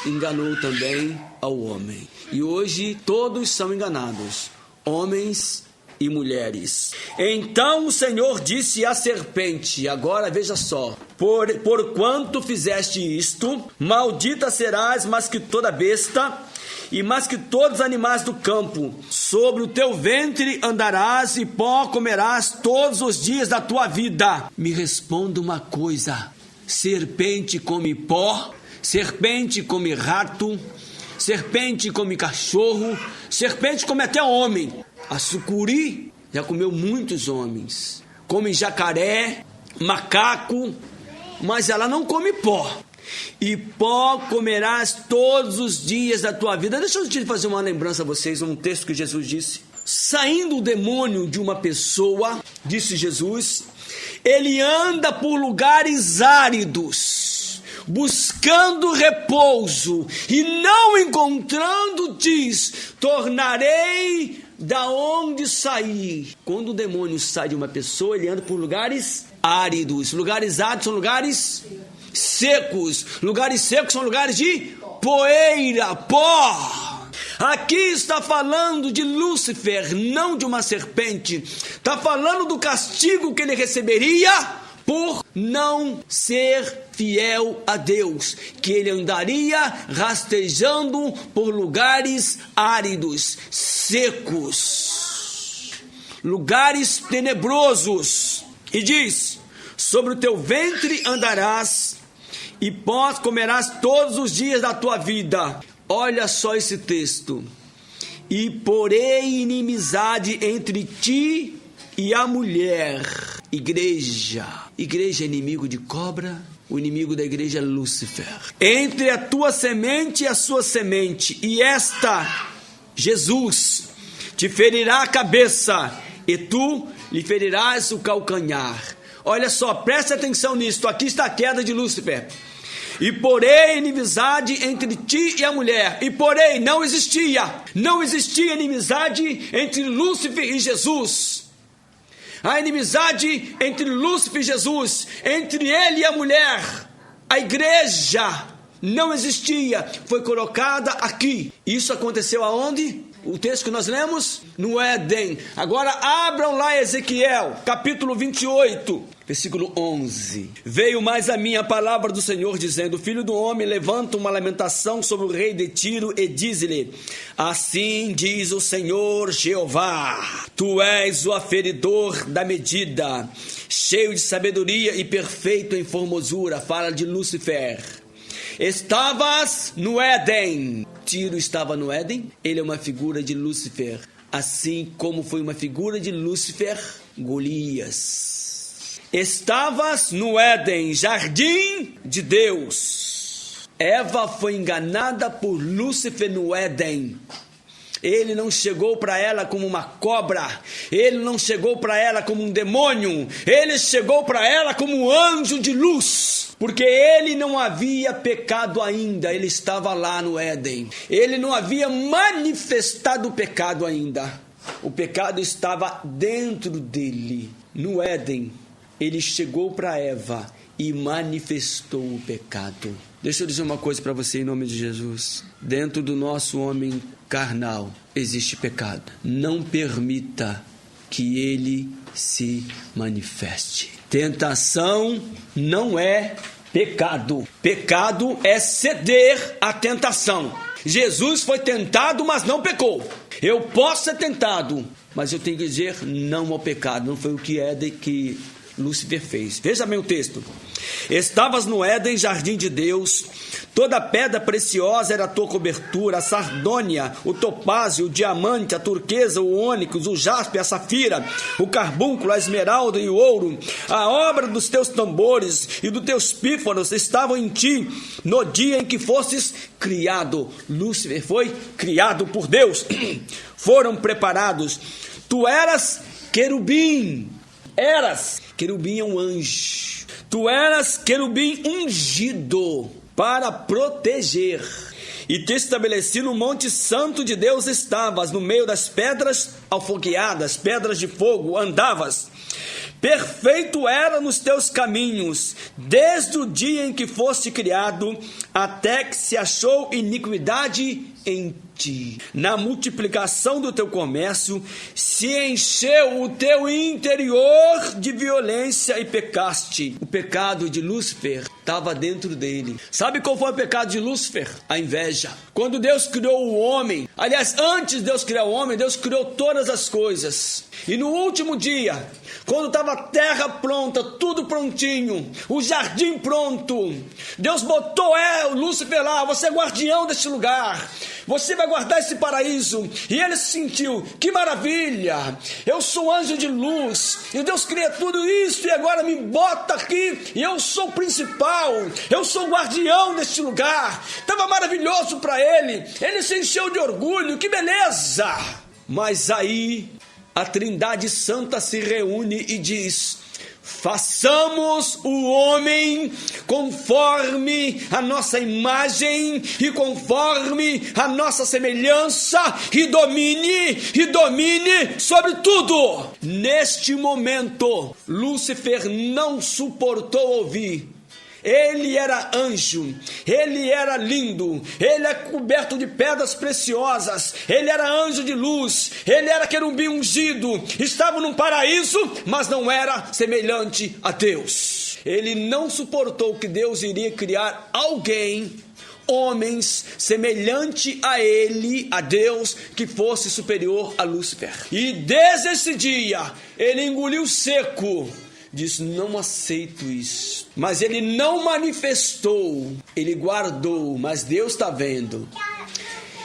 [SPEAKER 1] enganou também ao homem. E hoje todos são enganados, homens e mulheres. Então o Senhor disse à serpente: agora veja só, por quanto fizeste isto, maldita serás mais que toda besta, e mais que todos os animais do campo. Sobre o teu ventre andarás e pó comerás todos os dias da tua vida. Me responda uma coisa: serpente come pó? Serpente come rato? Serpente come cachorro? Serpente come até homem. A sucuri já comeu muitos homens. Come jacaré, macaco, mas ela não come pó. E pó comerás todos os dias da tua vida. Deixa eu te fazer uma lembrança a vocês, um texto que Jesus disse. Saindo o demônio de uma pessoa, disse Jesus, ele anda por lugares áridos, buscando repouso, e não encontrando, diz: tornarei Da onde sair? Quando o demônio sai de uma pessoa, ele anda por lugares áridos. Lugares áridos são lugares secos. Lugares secos são lugares de poeira, pó. Aqui está falando de Lúcifer, não de uma serpente. Está falando do castigo que ele receberia por não ser fiel a Deus, que ele andaria rastejando por lugares áridos, secos, lugares tenebrosos. E diz: sobre o teu ventre andarás e pó comerás todos os dias da tua vida. Olha só esse texto. E porei inimizade entre ti e a mulher. Igreja é inimigo de cobra. O inimigo da igreja é Lúcifer. Entre a tua semente e a sua semente, e esta, Jesus, te ferirá a cabeça, e tu lhe ferirás o calcanhar. Olha só, presta atenção nisso. Aqui está a queda de Lúcifer. E porém inimizade entre ti e a mulher. E porém não existia inimizade entre Lúcifer e Jesus. A inimizade entre Lúcifer e Jesus, entre ele e a mulher, a igreja, não existia, foi colocada aqui. Isso aconteceu aonde? O texto que nós lemos? No Éden. Agora abram lá Ezequiel, capítulo 28, versículo 11. Veio mais a mim a palavra do Senhor, dizendo: filho do homem, levanta uma lamentação sobre o rei de Tiro e diz-lhe: assim diz o Senhor Jeová, tu és o aferidor da medida, cheio de sabedoria e perfeito em formosura. Fala de Lúcifer. Estavas no Éden. Tiro estava no Éden. Ele é uma figura de Lúcifer, assim como foi uma figura de Lúcifer Golias. Estavas no Éden, jardim de Deus. Eva foi enganada por Lúcifer no Éden. Ele não chegou para ela como uma cobra, ele não chegou para ela como um demônio, ele chegou para ela como um anjo de luz, porque ele não havia pecado ainda, ele estava lá no Éden, ele não havia manifestado o pecado ainda, o pecado estava dentro dele. No Éden, ele chegou para Eva e manifestou o pecado. Deixa eu dizer uma coisa para você em nome de Jesus. Dentro do nosso homem carnal existe pecado. Não permita que ele se manifeste. Tentação não é pecado. Pecado é ceder à tentação. Jesus foi tentado, mas não pecou. Eu posso ser tentado, mas eu tenho que dizer não ao pecado. Não foi o que Lúcifer fez. Veja bem o texto. Estavas no Éden, jardim de Deus, toda pedra preciosa era a tua cobertura, a sardônia, o topázio, o diamante, a turquesa, o ônix, o jaspe, a safira, o carbúnculo, a esmeralda e o ouro. A obra dos teus tambores e dos teus pífanos estavam em ti no dia em que fostes criado. Lúcifer foi criado por Deus. Foram preparados. Tu eras querubim. Querubim é um anjo. Tu eras querubim ungido para proteger. E te estabeleci no monte santo de Deus estavas, no meio das pedras alfogueadas, pedras de fogo, andavas. Perfeito era nos teus caminhos, desde o dia em que foste criado, até que se achou iniquidade em ti. Na multiplicação do teu comércio, se encheu o teu interior de violência e pecaste. O pecado de Lúcifer estava dentro dele. Sabe qual foi o pecado de Lúcifer? A inveja. Quando Deus criou o homem, aliás, antes de Deus criar o homem, Deus criou todas as coisas. E no último dia, quando estava a terra pronta, tudo prontinho, o jardim pronto, Deus botou o Lúcifer lá: você é guardião deste lugar, você vai guardar esse paraíso. E ele se sentiu: que maravilha, eu sou anjo de luz, e Deus cria tudo isso e agora me bota aqui, e eu sou o principal, eu sou o guardião deste lugar. Estava maravilhoso para ele se encheu de orgulho, que beleza. Mas aí a Trindade Santa se reúne e diz: façamos o homem conforme a nossa imagem e conforme a nossa semelhança e domine sobre tudo. Neste momento, Lúcifer não suportou ouvir. Ele era anjo, ele era lindo, ele é coberto de pedras preciosas, ele era anjo de luz, ele era querubim ungido, estava num paraíso, mas não era semelhante a Deus. Ele não suportou que Deus iria criar alguém, homens, semelhante a ele, a Deus, que fosse superior a Lúcifer. E desde esse dia, ele engoliu seco. Diz, não aceito isso. Mas ele não manifestou, ele guardou, mas Deus está vendo.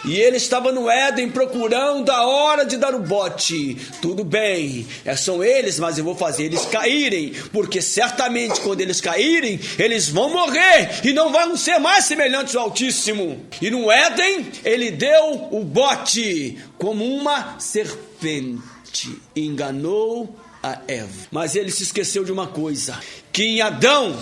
[SPEAKER 1] E ele estava no Éden procurando a hora de dar o bote. Tudo bem, são eles, mas eu vou fazer eles caírem, porque certamente quando eles caírem, eles vão morrer e não vão ser mais semelhantes ao Altíssimo. E no Éden, ele deu o bote como uma serpente, enganou a Eva. Mas ele se esqueceu de uma coisa, que em Adão,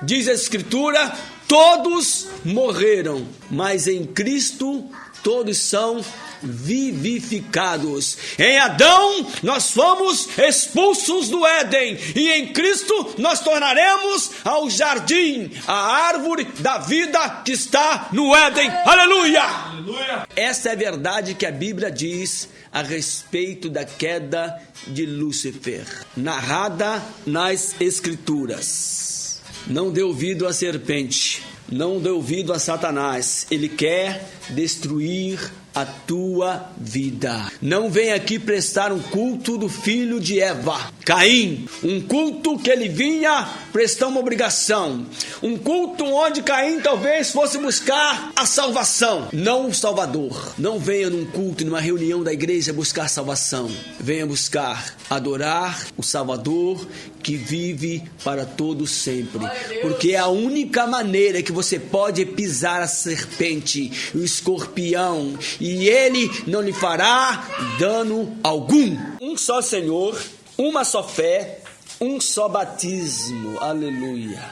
[SPEAKER 1] diz a Escritura, todos morreram, mas em Cristo todos são vivificados. Em Adão nós fomos expulsos do Éden, e em Cristo nós tornaremos ao jardim, a árvore da vida que está no Éden. Aleluia! Aleluia! Essa é a verdade que a Bíblia diz a respeito da queda de Lúcifer, narrada nas Escrituras. Não dê ouvido à serpente, não dê ouvido a Satanás. Ele quer destruir a tua vida. Não vem aqui prestar um culto do filho de Eva, Caim, um culto que ele vinha prestar uma obrigação, um culto onde Caim talvez fosse buscar a salvação, não o Salvador. Não venha num culto, numa reunião da igreja buscar salvação, venha buscar adorar o Salvador que vive para todo sempre, porque é a única maneira que você pode pisar a serpente, o escorpião, e ele não lhe fará dano algum. Um só Senhor, uma só fé, um só batismo. Aleluia.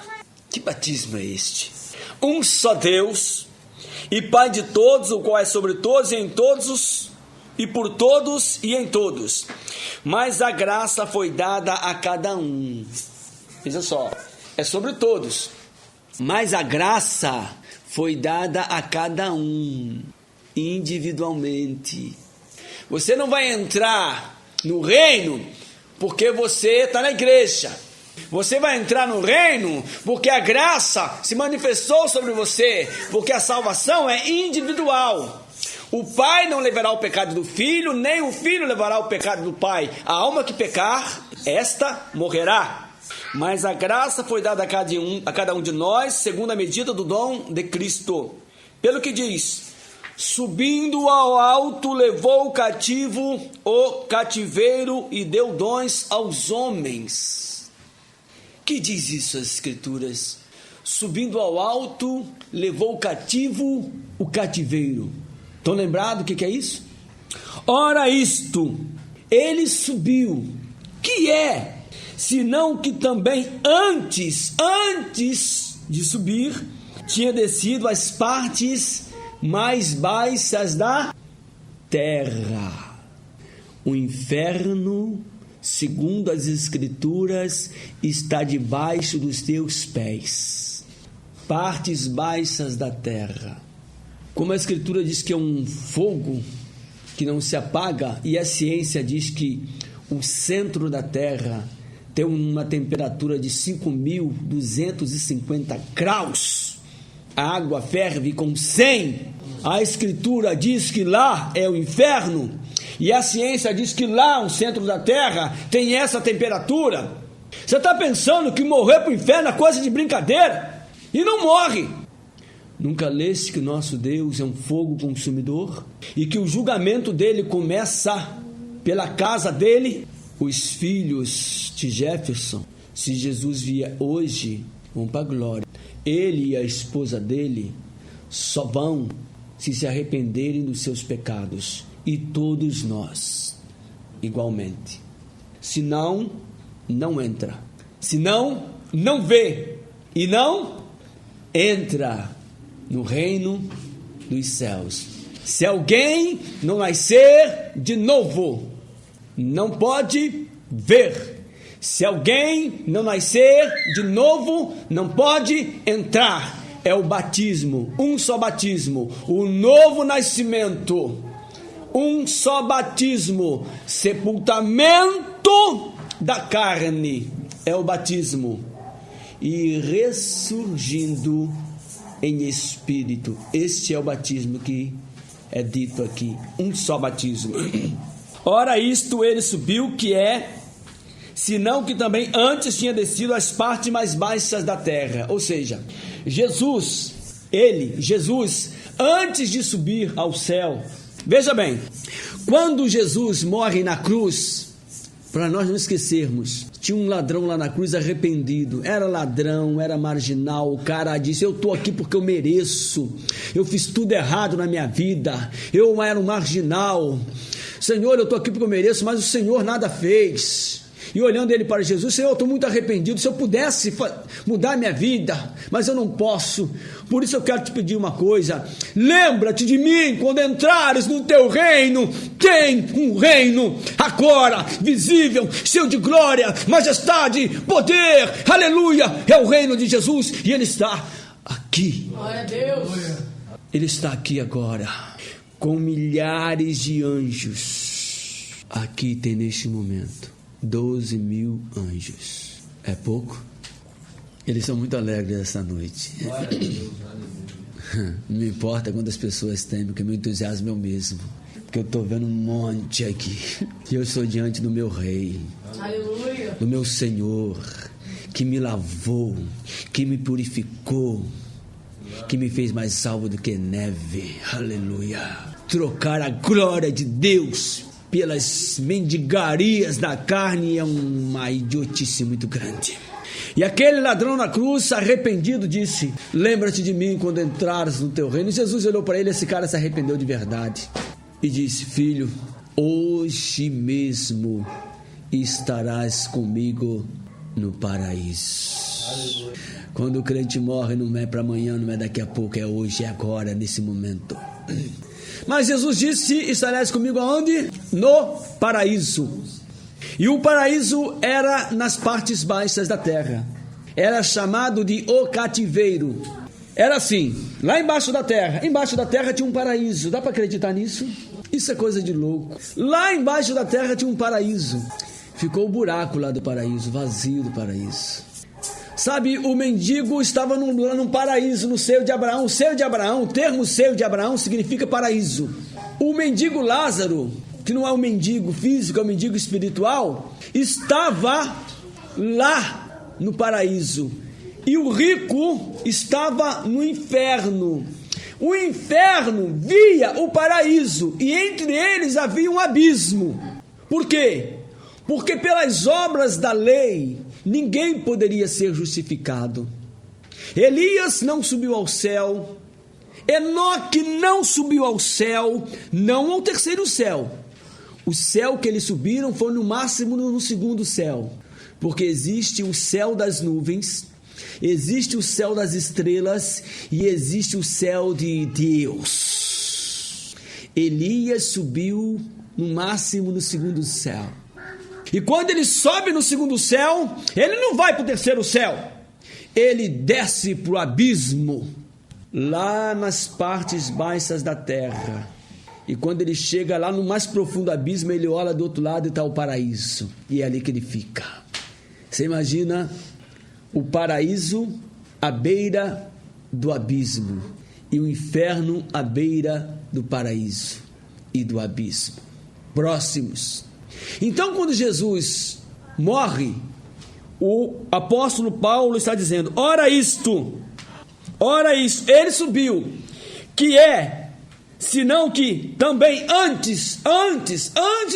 [SPEAKER 1] Que batismo é este? Um só Deus e Pai de todos, o qual é sobre todos e em todos e por todos e em todos. Mas a graça foi dada a cada um. Veja só, é sobre todos. Mas a graça foi dada a cada um, individualmente. Você não vai entrar no reino porque você está na igreja. Você vai entrar no reino porque a graça se manifestou sobre você, porque a salvação é individual. O pai não levará o pecado do filho, nem o filho levará o pecado do pai. A alma que pecar, esta morrerá. Mas a graça foi dada a cada um de nós, segundo a medida do dom de Cristo. Pelo que diz, subindo ao alto, levou o cativo o cativeiro e deu dons aos homens. Que diz isso as Escrituras? Subindo ao alto, levou o cativo o cativeiro. Estão lembrados o que é isso? Ora isto, ele subiu, que é, senão que também antes de subir, tinha descido às partes mais baixas da terra. O inferno, segundo as Escrituras, está debaixo dos teus pés. Partes baixas da terra. Como a Escritura diz que é um fogo que não se apaga, e a ciência diz que o centro da terra tem uma temperatura de 5.250 graus. A água ferve com 100. A Escritura diz que lá é o inferno, e a ciência diz que lá, o centro da terra, tem essa temperatura. Você está pensando que morrer para o inferno é coisa de brincadeira? E não morre. Nunca leste que o nosso Deus é um fogo consumidor e que o julgamento dele começa pela casa dele? Os filhos de Jefferson, se Jesus vier hoje, vão para a glória. Ele e a esposa dele só vão se arrependerem dos seus pecados, e todos nós igualmente. Se não, não entra. senão não vê e não entra no reino dos céus. Se alguém não nascer de novo, não pode ver. Se alguém não nascer de novo, não pode entrar. É o batismo, um só batismo, o novo nascimento, um só batismo, sepultamento da carne, é o batismo, e ressurgindo em espírito. Este é o batismo que é dito aqui, um só batismo. Ora, isto ele subiu, que é, senão que também antes tinha descido às partes mais baixas da terra. Ou seja, Jesus, antes de subir ao céu, veja bem, quando Jesus morre na cruz, para nós não esquecermos, tinha um ladrão lá na cruz arrependido, era ladrão, era marginal, o cara disse, eu estou aqui porque eu mereço, eu fiz tudo errado na minha vida, eu era um marginal, Senhor, eu estou aqui porque eu mereço, mas o Senhor nada fez. E olhando ele para Jesus, Senhor, eu estou muito arrependido, se eu pudesse mudar minha vida, mas eu não posso, por isso eu quero te pedir uma coisa, lembra-te de mim quando entrares no teu reino. Tem um reino agora, visível, cheio de glória, majestade, poder, aleluia, é o reino de Jesus, e ele está aqui.
[SPEAKER 3] Glória a Deus.
[SPEAKER 1] Ele está aqui agora, com milhares de anjos, aqui tem neste momento 12.000 anjos. É pouco? Eles são muito alegres essa noite. Não me importa quantas pessoas tem, porque meu entusiasmo é o mesmo. Porque eu estou vendo um monte aqui. E eu estou diante do meu rei.
[SPEAKER 3] Aleluia.
[SPEAKER 1] Do meu Senhor, que me lavou, que me purificou, que me fez mais salvo do que neve. Aleluia. Trocar a glória de Deus pelas mendigarias da carne é uma idiotice muito grande. E aquele ladrão na cruz, arrependido, disse, lembra-te de mim quando entrares no teu reino. E Jesus olhou para ele, esse cara se arrependeu de verdade, e disse, filho, hoje mesmo estarás comigo no paraíso. Aleluia. Quando o crente morre, não é para amanhã, não é daqui a pouco, é hoje, é agora, nesse momento. Mas Jesus disse, estarás comigo aonde? No paraíso. E o paraíso era nas partes baixas da terra. Era chamado de o cativeiro. Era assim, lá embaixo da terra tinha um paraíso. Dá para acreditar nisso? Isso é coisa de louco. Lá embaixo da terra tinha um paraíso. Ficou o buraco lá do paraíso, vazio do paraíso. Sabe, o mendigo estava num paraíso, no seio de Abraão. O seio de Abraão, o termo seio de Abraão significa paraíso. O mendigo Lázaro, que não é um mendigo físico, é um mendigo espiritual, estava lá no paraíso. E o rico estava no inferno. O inferno via o paraíso e entre eles havia um abismo. Por quê? Porque pelas obras da lei ninguém poderia ser justificado. Elias não subiu ao céu, Enoque não subiu ao céu, não ao terceiro céu. O céu que eles subiram foi no máximo no segundo céu, porque existe o céu das nuvens, existe o céu das estrelas e existe o céu de Deus. Elias subiu no máximo no segundo céu. E quando ele sobe no segundo céu, ele não vai para o terceiro céu, ele desce para o abismo, lá nas partes baixas da terra. E quando ele chega lá no mais profundo abismo, ele olha do outro lado e está o paraíso, e é ali que ele fica. Você imagina o paraíso à beira do abismo e o inferno à beira do paraíso e do abismo, próximos. Então, quando Jesus morre, o apóstolo Paulo está dizendo, ora isto, ele subiu, que é, senão que também antes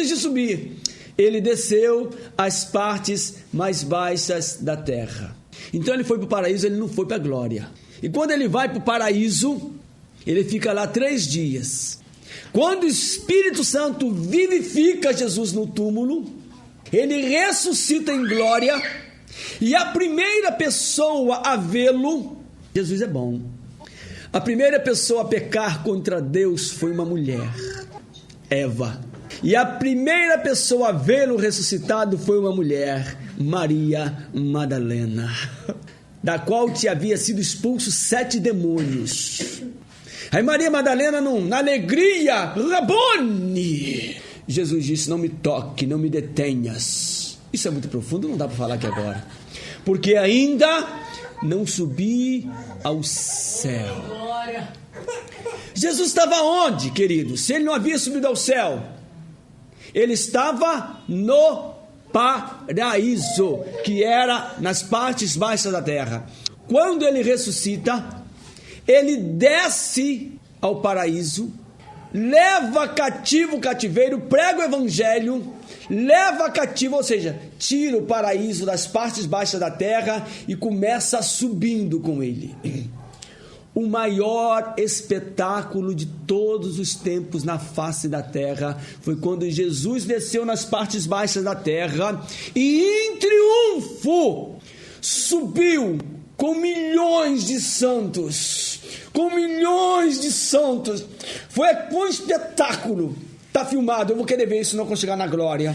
[SPEAKER 1] de subir, ele desceu às partes mais baixas da terra. Então ele foi para o paraíso, ele não foi para a glória. E quando ele vai para o paraíso, ele fica lá 3 dias. Quando o Espírito Santo vivifica Jesus no túmulo, ele ressuscita em glória, E a primeira pessoa a vê-lo, Jesus é bom. A primeira pessoa a pecar contra Deus foi uma mulher, Eva. E a primeira pessoa a vê-lo ressuscitado foi uma mulher, Maria Madalena, da qual te havia sido expulso 7 demônios. Aí Maria Madalena, na alegria, Rabone, Jesus disse: não me toque, não me detenhas. Isso é muito profundo, não dá para falar aqui agora, porque ainda não subi ao céu. Jesus estava onde, querido? Se ele não havia subido ao céu, ele estava no paraíso, que era nas partes baixas da terra. Quando ele ressuscita, ele desce ao paraíso, leva cativo o cativeiro, prega o evangelho, leva cativo, ou seja, tira o paraíso das partes baixas da terra e começa subindo com ele. O maior espetáculo de todos os tempos na face da terra foi quando Jesus desceu nas partes baixas da terra e em triunfo subiu com milhões de santos, foi um espetáculo. Está filmado, eu vou querer ver isso não quando chegar na glória.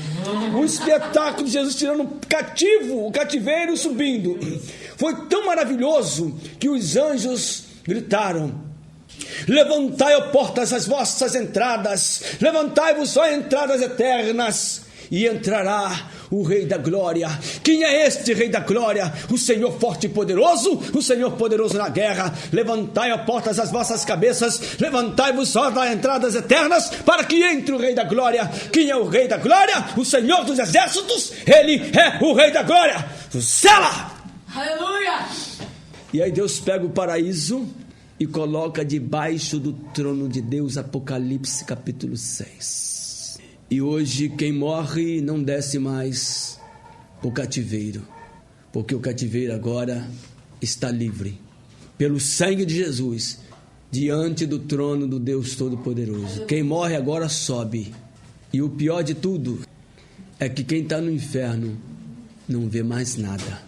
[SPEAKER 1] O espetáculo de Jesus tirando o cativeiro subindo. Foi tão maravilhoso que os anjos gritaram: levantai, ó portas, as vossas entradas, levantai-vos, ó entradas eternas, e entrará o Rei da Glória. Quem é este Rei da Glória? O Senhor forte e poderoso, o Senhor poderoso na guerra. Levantai, ó portas, as vossas cabeças, levantai-vos, ó entradas eternas, para que entre o Rei da Glória. Quem é o Rei da Glória? O Senhor dos exércitos, ele é o Rei da Glória. Sela!
[SPEAKER 3] Aleluia!
[SPEAKER 1] E aí Deus pega o paraíso e coloca debaixo do trono de Deus, Apocalipse capítulo 6. E hoje quem morre não desce mais o cativeiro, porque o cativeiro agora está livre, pelo sangue de Jesus, diante do trono do Deus Todo-Poderoso. Quem morre agora sobe. E o pior de tudo é que quem está no inferno não vê mais nada,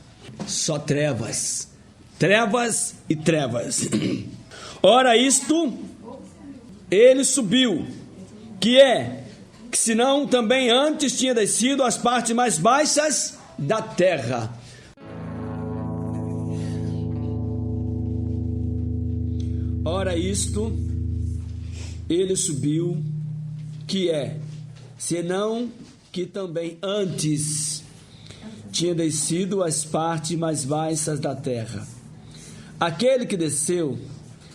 [SPEAKER 1] só trevas. Trevas e trevas. Ora isto, ele subiu, que senão também antes tinha descido às partes mais baixas da terra. Ora isto, ele subiu, que senão que também antes tinha descido às partes mais baixas da terra. Aquele que desceu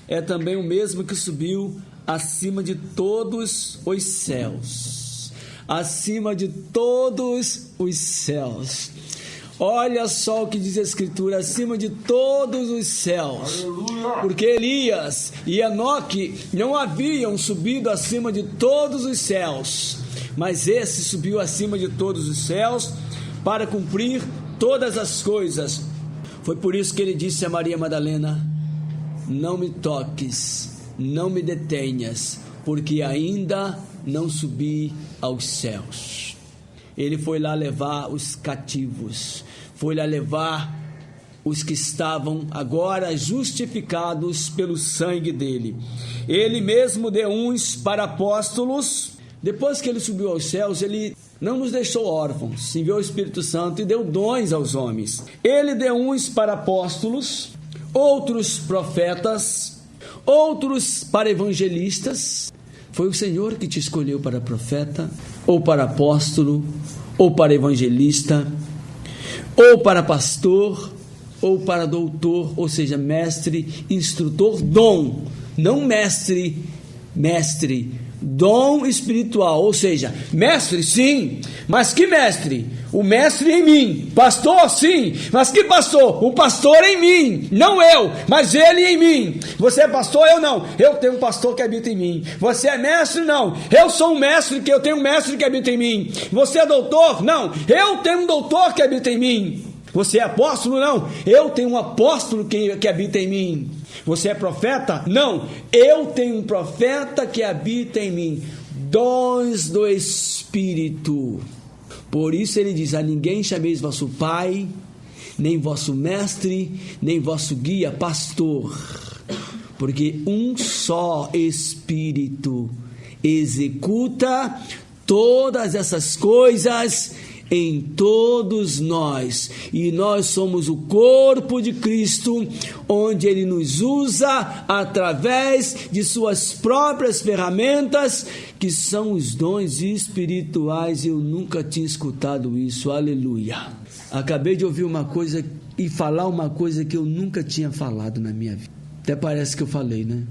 [SPEAKER 1] é também o mesmo que subiu acima de todos os céus. Acima de todos os céus. Olha só o que diz a Escritura: acima de todos os céus. Aleluia. Porque Elias e Enoque não haviam subido acima de todos os céus, mas esse subiu acima de todos os céus para cumprir todas as coisas. Foi por isso que ele disse a Maria Madalena: não me toques, não me detenhas, porque ainda não subi aos céus. Ele foi lá levar os cativos, foi lá levar os que estavam agora justificados pelo sangue dele. Ele mesmo deu uns para apóstolos. Depois que ele subiu aos céus, ele não nos deixou órfãos, enviou o Espírito Santo e deu dons aos homens. Ele deu uns para apóstolos, outros profetas, outros para evangelistas. Foi o Senhor que te escolheu para profeta, ou para apóstolo, ou para evangelista, ou para pastor, ou para doutor, ou seja, mestre, instrutor, dom, não mestre, dom espiritual, ou seja, mestre sim, mas que mestre? O mestre em mim. Pastor sim, mas que pastor? O pastor em mim, não eu, mas ele em mim. Você é pastor? Eu não, eu tenho um pastor que habita em mim. Você é mestre? Não, eu sou um mestre, que eu tenho um mestre que habita em mim. Você é doutor? Não, eu tenho um doutor que habita em mim. Você é apóstolo? Não, eu tenho um apóstolo que habita em mim. Você é profeta? Não, eu tenho um profeta que habita em mim. Dons do Espírito. Por isso ele diz: a ninguém chameis vosso pai, nem vosso mestre, nem vosso guia, pastor, porque um só Espírito executa todas essas coisas em todos nós, e nós somos o corpo de Cristo, onde Ele nos usa através de suas próprias ferramentas, que são os dons espirituais. Eu nunca tinha escutado isso, aleluia. Acabei de ouvir uma coisa e falar uma coisa que eu nunca tinha falado na minha vida. Até parece que eu falei, né?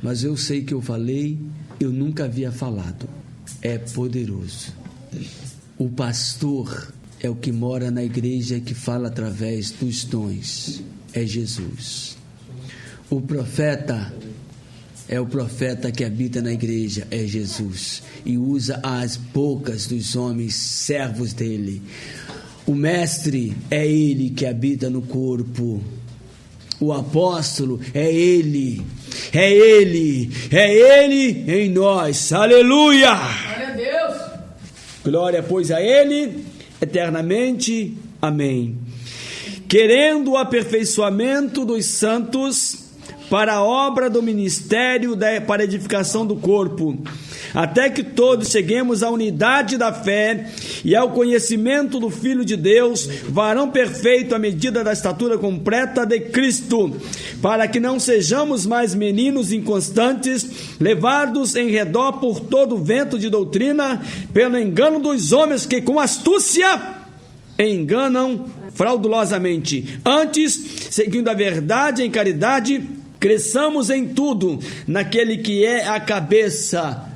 [SPEAKER 1] Mas eu sei que eu falei, eu nunca havia falado. É poderoso. O pastor é o que mora na igreja, que fala através dos dons. É Jesus. O profeta é o profeta que habita na igreja. É Jesus. E usa as bocas dos homens, servos dele. O mestre é ele que habita no corpo. O apóstolo é ele. É ele. É ele em nós. Aleluia!
[SPEAKER 3] Glória a Deus!
[SPEAKER 1] Glória, pois, a Ele, eternamente. Amém. Querendo o aperfeiçoamento dos santos para a obra do ministério, para a edificação do corpo, até que todos cheguemos à unidade da fé e ao conhecimento do Filho de Deus, varão perfeito à medida da estatura completa de Cristo, para que não sejamos mais meninos inconstantes, levados em redor por todo vento de doutrina, pelo engano dos homens que com astúcia enganam fraudulosamente. Antes, seguindo a verdade em caridade, cresçamos em tudo naquele que é a cabeça,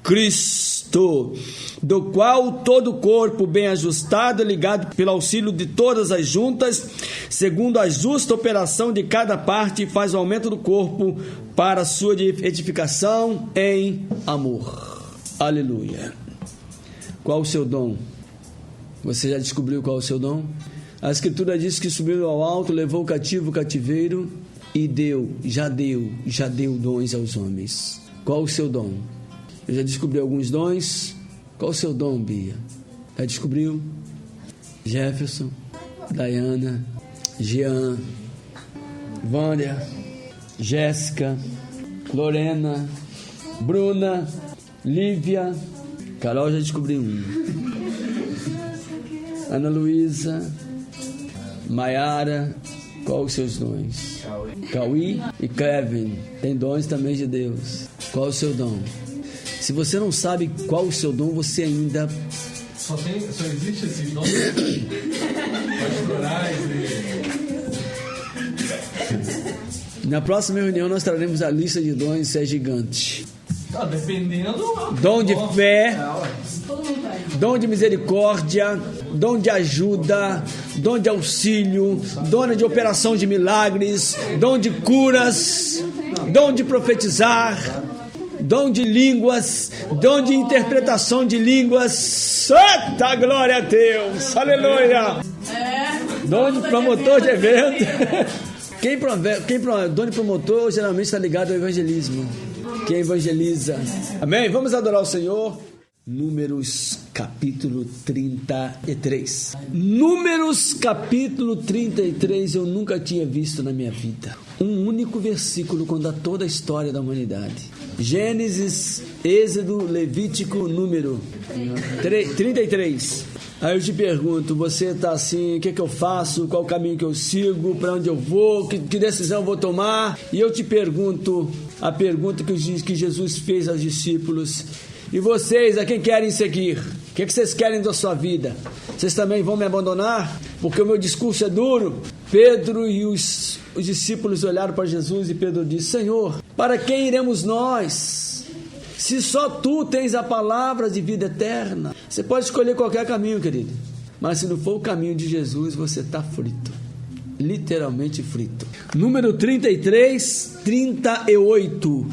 [SPEAKER 1] Cristo, do qual todo o corpo bem ajustado e ligado pelo auxílio de todas as juntas, segundo a justa operação de cada parte, faz o aumento do corpo para a sua edificação em amor. Aleluia. Qual o seu dom? Você já descobriu qual é o seu dom? A Escritura diz que subiu ao alto, levou o cativo o cativeiro e já deu dons aos homens. Qual o seu dom? Eu já descobri alguns dons. Qual o seu dom, Bia? Já descobriu? Jefferson, Dayana, Jean, Vânia, Jéssica, Lorena, Bruna, Lívia, Carol já descobriu um. Ana Luísa, Maiara, qual os seus dons? Cauí e Kevin, tem dons também de Deus. Qual o seu dom? Se você não sabe qual o seu dom, você ainda...
[SPEAKER 2] Só existe esses dons pastorais e...
[SPEAKER 1] Na próxima reunião nós traremos a lista de dons, isso é gigante.
[SPEAKER 2] Dependendo...
[SPEAKER 1] Dom de fé, dom de misericórdia, dom de ajuda, dom de auxílio, dom de operação de milagres, dom de curas, dom de profetizar, dom de línguas, dom de interpretação de línguas. Santa glória a Deus, aleluia. Dom de promotor de evento. Dom de promotor geralmente está ligado ao evangelismo. Quem evangeliza. Amém? Vamos adorar o Senhor. Números capítulo 33. Números capítulo 33 eu nunca tinha visto na minha vida. Um único versículo conta toda a história da humanidade. Gênesis, Êxodo, Levítico, Número 33. Aí eu te pergunto, você está assim, o que é que eu faço, qual o caminho que eu sigo, para onde eu vou, que decisão eu vou tomar? E eu te pergunto, a pergunta que Jesus fez aos discípulos: e vocês, a quem querem seguir? O que vocês querem da sua vida? Vocês também vão me abandonar? Porque o meu discurso é duro? Pedro e os discípulos olharam para Jesus e Pedro disse: Senhor, para quem iremos nós? Se só tu tens a palavra de vida eterna. Você pode escolher qualquer caminho, querido, mas se não for o caminho de Jesus, você está frito. Literalmente frito. Número 33, 38.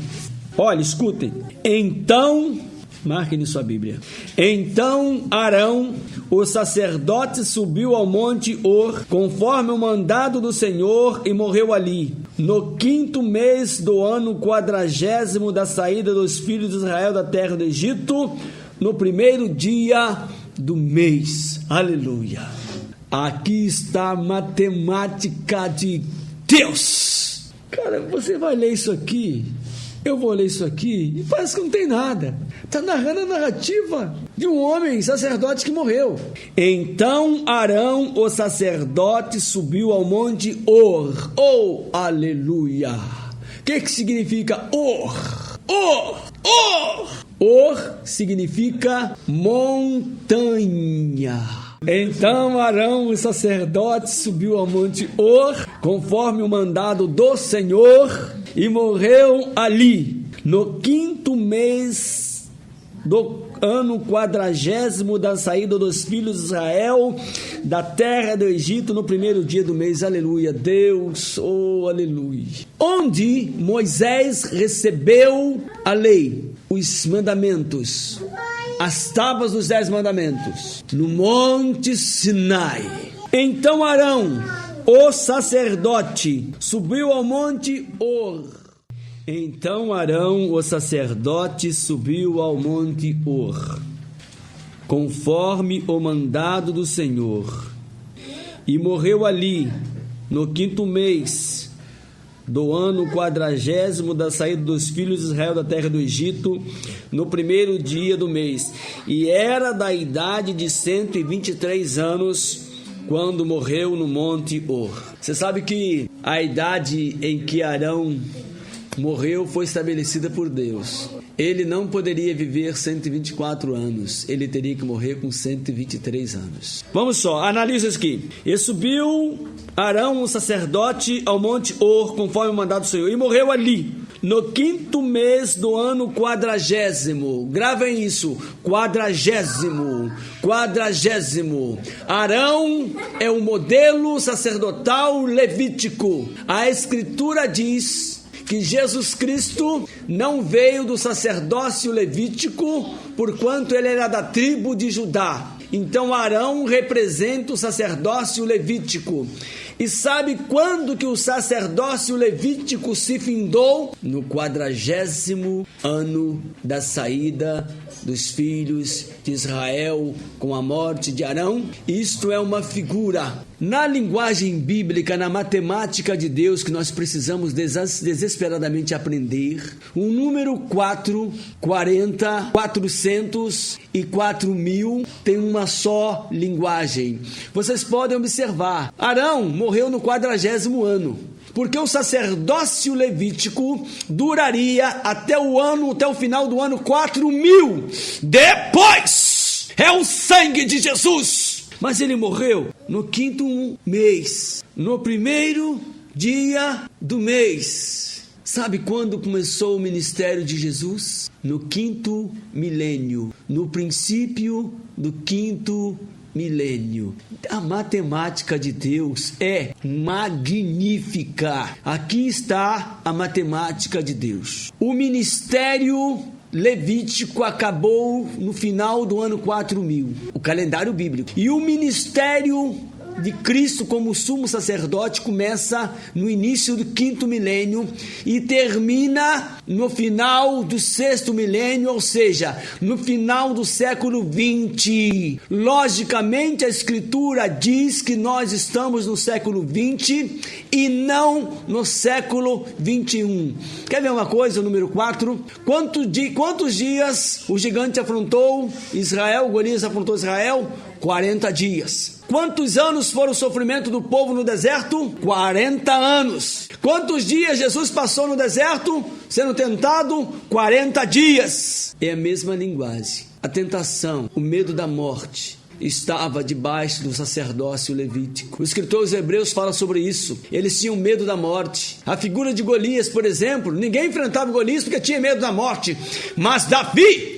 [SPEAKER 1] Olha, escutem. Então, marquem em sua Bíblia. Então Arão, o sacerdote, subiu ao monte Or, conforme o mandado do Senhor, e morreu ali, no 5º mês do ano 40º da saída dos filhos de Israel da terra do Egito, no 1º dia do mês. Aleluia. Aqui está a matemática de Deus. Cara, você vai ler isso aqui, eu vou ler isso aqui, e parece que não tem nada. Está narrando a narrativa de um homem sacerdote que morreu. Então Arão, o sacerdote, subiu ao monte Hor. Oh, aleluia! O que significa Hor? Hor! Hor! Hor significa montanha. Então Arão, o sacerdote, subiu ao monte Hor, conforme o mandado do Senhor, e morreu ali, no 5º mês do ano 40º da saída dos filhos de Israel da terra do Egito, no 1º dia do mês. Aleluia, Deus, oh aleluia. Onde Moisés recebeu a lei, os mandamentos, as tábuas dos 10 mandamentos, no monte Sinai. Então Arão, o sacerdote, subiu ao monte Hor. Então Arão, o sacerdote, subiu ao monte Hor, conforme o mandado do Senhor, e morreu ali, no 5º mês do ano 40º da saída dos filhos de Israel da terra do Egito, no 1º dia do mês, e era da idade de 123 anos, quando morreu no monte Hor. Você sabe que a idade em que Arão morreu foi estabelecida por Deus. Ele não poderia viver 124 anos. Ele teria que morrer com 123 anos. Vamos só, analisa isso aqui. E subiu Arão, o sacerdote, ao monte Hor, conforme o mandado do Senhor, e morreu ali, no 5º mês do ano 40º. Gravem isso, 40º. Arão é o modelo sacerdotal levítico. A Escritura diz que Jesus Cristo não veio do sacerdócio levítico, porquanto ele era da tribo de Judá. Então Arão representa o sacerdócio levítico. E sabe quando que o sacerdócio levítico se findou? No 40º ano da saída dos filhos de Israel com a morte de Arão. Isto é uma figura na linguagem bíblica, na matemática de Deus, que nós precisamos desesperadamente aprender. O número 4, 40, 400 e 4.000 tem uma só linguagem. Vocês podem observar, Arão morreu no 40º ano, porque o sacerdócio levítico duraria até o final do ano 4.000. Depois é o sangue de Jesus. Mas ele morreu no 5º mês, no 1º dia do mês. Sabe quando começou o ministério de Jesus? No 5º milênio, no princípio do 5º milênio. A matemática de Deus é magnífica. Aqui está a matemática de Deus. O ministério levítico acabou no final do ano 4.000, o calendário bíblico. E o ministério de Cristo como sumo sacerdote começa no início do 5º milênio e termina no final do 6º milênio, ou seja, no final do século 20. Logicamente, a Escritura diz que nós estamos no século 20 e não no século 21. Quer ver uma coisa, número 4? Quantos dias o gigante afrontou Israel, Golias afrontou Israel? 40 dias. Quantos anos foram o sofrimento do povo no deserto? 40 anos. Quantos dias Jesus passou no deserto sendo tentado? 40 dias. É a mesma linguagem. A tentação, o medo da morte estava debaixo do sacerdócio levítico. O escritor aos Hebreus fala sobre isso. Eles tinham medo da morte. A figura de Golias, por exemplo, ninguém enfrentava Golias porque tinha medo da morte. Mas Davi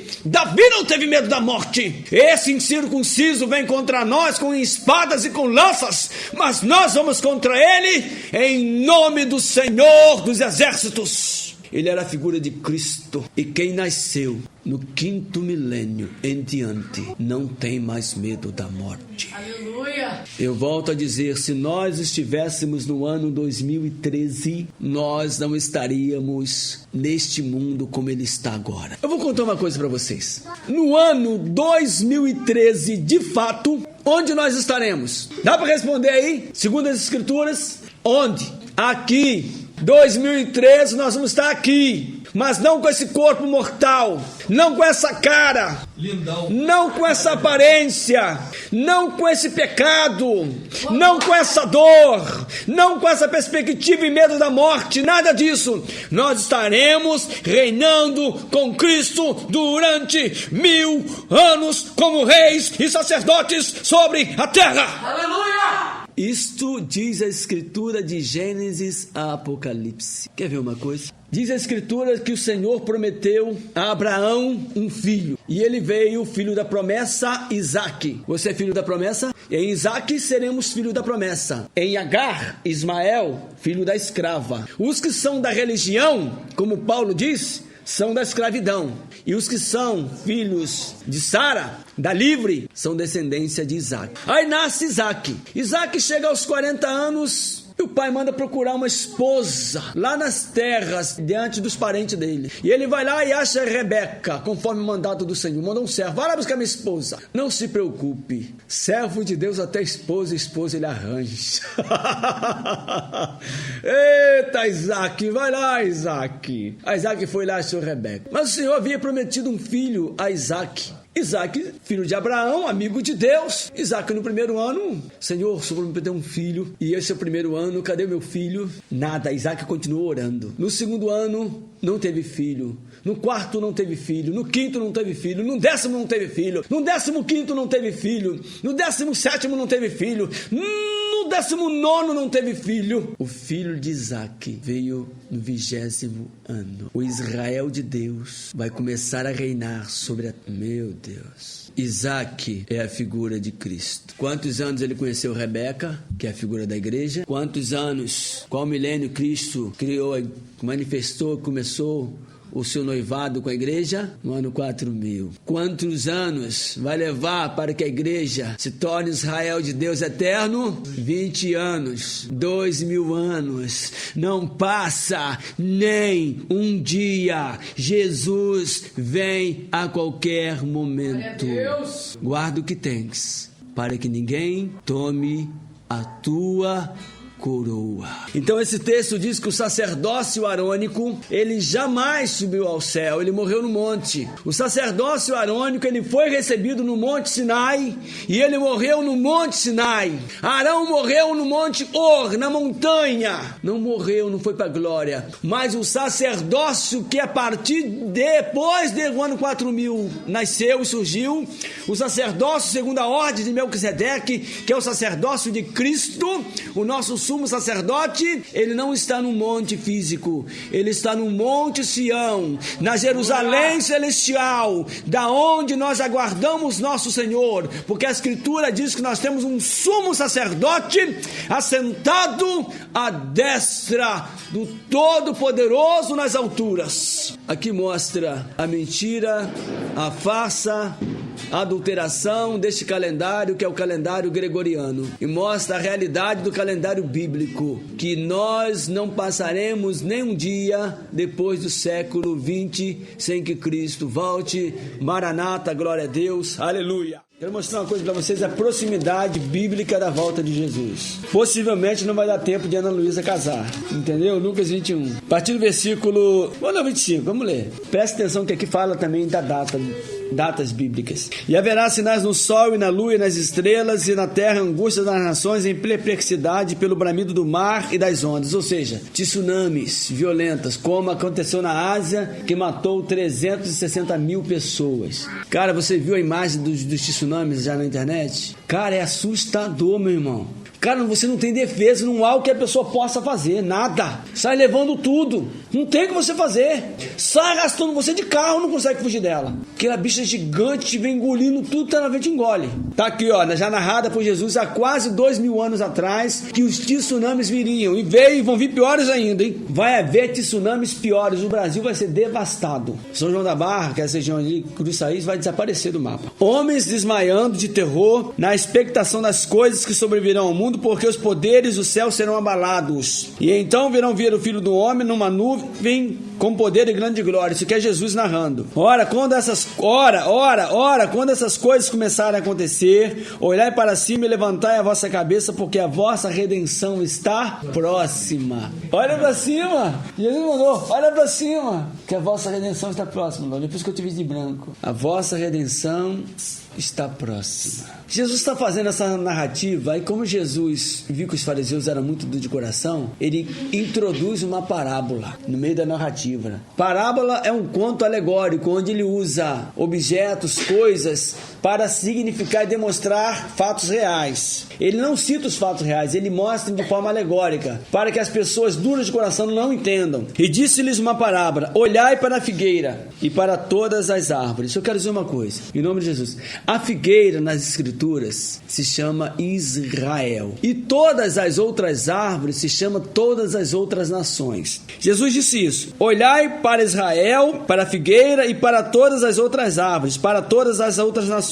[SPEAKER 1] não teve medo da morte. Esse incircunciso vem contra nós com espadas e com lanças, mas nós vamos contra ele em nome do Senhor dos Exércitos. Ele era a figura de Cristo. E quem nasceu no 5º milênio em diante não tem mais medo da morte.
[SPEAKER 3] Aleluia.
[SPEAKER 1] Eu volto a dizer, se nós estivéssemos no ano 2013, nós não estaríamos neste mundo como ele está agora. Eu vou contar uma coisa para vocês. No ano 2013, de fato, onde nós estaremos? Dá para responder aí? Segundo as Escrituras, onde? Aqui. 2013 nós vamos estar aqui, mas não com esse corpo mortal, não com essa cara,
[SPEAKER 2] Lindão.
[SPEAKER 1] não com essa aparência, não com esse pecado, não com essa dor, não com essa perspectiva e medo da morte, nada disso. Nós estaremos reinando com Cristo durante 1000 anos como reis e sacerdotes sobre a terra.
[SPEAKER 3] Aleluia.
[SPEAKER 1] Isto diz a Escritura de Gênesis a Apocalipse. Quer ver uma coisa? Diz a Escritura que o Senhor prometeu a Abraão um filho. E ele veio, filho da promessa, Isaque. Você é filho da promessa? Em Isaque seremos filho da promessa. Em Agar, Ismael, filho da escrava. Os que são da religião, como Paulo diz, são da escravidão. E os que são filhos de Sara, da livre, são descendência de Isaque. Aí nasce Isaque. Isaque chega aos 40 anos e o pai manda procurar uma esposa lá nas terras, diante dos parentes dele. E ele vai lá e acha Rebeca, conforme o mandato do Senhor. Manda um servo, vai lá buscar minha esposa. Não se preocupe, servo de Deus até esposa ele arranja. Eita, Isaque, vai lá, Isaque. A Isaque foi lá e achou Rebeca. Mas o Senhor havia prometido um filho a Isaque. Isaque, filho de Abraão, amigo de Deus. Isaque, no primeiro ano, Senhor, o Senhor prometeu um filho. E esse é o primeiro ano, cadê meu filho? Nada, Isaque continuou orando. No segundo ano, não teve filho. No quarto não teve filho, no quinto não teve filho, no 10º não teve filho, no 15º não teve filho, no 17º não teve filho, no 19º não teve filho. O filho de Isaque veio no 20º ano. O Israel de Deus vai começar a reinar sobre a... Meu Deus. Isaque é a figura de Cristo. Quantos anos ele conheceu Rebeca, que é a figura da igreja? Quantos anos, qual milênio Cristo criou, manifestou, começou o seu noivado com a igreja? No ano 4000. Quantos anos vai levar para que a igreja se torne Israel de Deus eterno? 20 anos, 2000 anos. Não passa nem um dia. Jesus vem a qualquer momento. Guarda o que tens, para que ninguém tome a tua coroa. Então esse texto diz que o sacerdócio arônico, ele jamais subiu ao céu, ele morreu no monte. O sacerdócio arônico, ele foi recebido no monte Sinai, e ele morreu no monte Sinai. Arão morreu no monte Or, na montanha. Não morreu, não foi para a glória. Mas o sacerdócio que a partir depois do ano 4000 nasceu e surgiu, o sacerdócio segundo a ordem de Melquisedeque, que é o sacerdócio de Cristo, o nosso sumo sacerdote, ele não está no monte físico, ele está no monte Sião, na Jerusalém celestial, da onde nós aguardamos nosso Senhor, porque a Escritura diz que nós temos um sumo sacerdote assentado à destra do Todo-Poderoso nas alturas. Aqui mostra a mentira, a farsa, a adulteração deste calendário, que é o calendário gregoriano, e mostra a realidade do calendário bíblico, que nós não passaremos nem um dia depois do século 20 sem que Cristo volte. Maranata, glória a Deus, aleluia. Quero mostrar uma coisa para vocês, a proximidade bíblica da volta de Jesus. Possivelmente não vai dar tempo de Ana Luísa casar, entendeu? Lucas 21. A partir do versículo 25, vamos ler. Presta atenção que aqui fala também da datas bíblicas. E haverá sinais no sol e na lua e nas estrelas, e na terra angústia das nações em perplexidade pelo bramido do mar e das ondas. Ou seja, tsunamis violentas, como aconteceu na Ásia, que matou 360 mil pessoas. Cara, você viu a imagem dos tsunamis já na internet? Cara, é assustador, meu irmão. Cara, você não tem defesa, não há o que a pessoa possa fazer, nada. Sai levando tudo, não tem o que você fazer. Sai arrastando você de carro, não consegue fugir dela. Aquela bicha gigante te vem engolindo tudo, ela vem te engole. Tá aqui, ó, já narrada por Jesus há quase 2000 anos atrás, que os tsunamis viriam. E veio e vão vir piores ainda, hein? Vai haver tsunamis piores, o Brasil vai ser devastado. São João da Barra, que é essa região ali, Cruçaís, vai desaparecer do mapa. Homens desmaiando de terror, na expectação das coisas que sobrevirão ao mundo, porque os poderes do céu serão abalados. E então virão ver o Filho do Homem numa nuvem com poder e grande glória. Isso que é Jesus narrando. Ora, quando essas coisas começarem a acontecer, olhai para cima e levantai a vossa cabeça, porque a vossa redenção está próxima. Olha para cima. Jesus mandou, olha para cima, que a vossa redenção está próxima. Depois que eu te vi de branco. A vossa redenção está próxima. Jesus está fazendo essa narrativa, e como Jesus viu que os fariseus eram muito duros de coração, ele introduz uma parábola no meio da narrativa. Parábola é um conto alegórico, onde ele usa objetos, coisas, para significar e demonstrar fatos reais. Ele não cita os fatos reais, ele mostra de forma alegórica, para que as pessoas duras de coração não entendam. E disse-lhes uma parábola: olhai para a figueira e para todas as árvores. Eu quero dizer uma coisa, em nome de Jesus. A figueira nas escrituras se chama Israel, e todas as outras árvores se chamam todas as outras nações. Jesus disse isso: olhai para Israel, para a figueira e para todas as outras árvores, para todas as outras nações.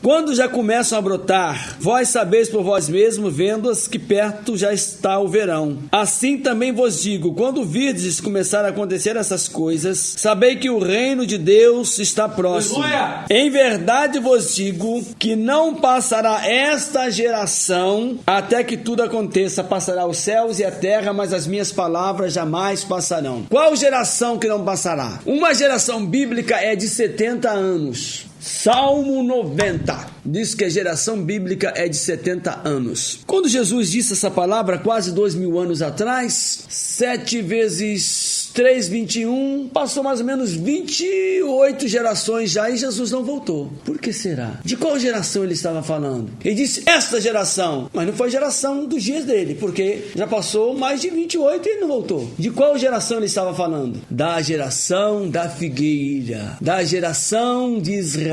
[SPEAKER 1] Quando já começam a brotar, vós sabeis por vós mesmos, vendo-as, que perto já está o verão. Assim também vos digo, quando virdes começar a acontecer essas coisas, sabei que o reino de Deus está próximo. Aleluia! Em verdade vos digo que não passará esta geração até que tudo aconteça. Passará os céus e a terra, mas as minhas palavras jamais passarão. Qual geração que não passará? Uma geração bíblica é de 70 anos. Salmo 90 diz que a geração bíblica é de 70 anos. Quando Jesus disse essa palavra, quase 2000 anos atrás, 7 vezes 3, 21, passou mais ou menos 28 gerações já, e Jesus não voltou. Por que será? De qual geração ele estava falando? Ele disse esta geração, mas não foi a geração dos dias dele, porque já passou mais de 28 e ele não voltou. De qual geração ele estava falando? Da geração da figueira, da geração de Israel.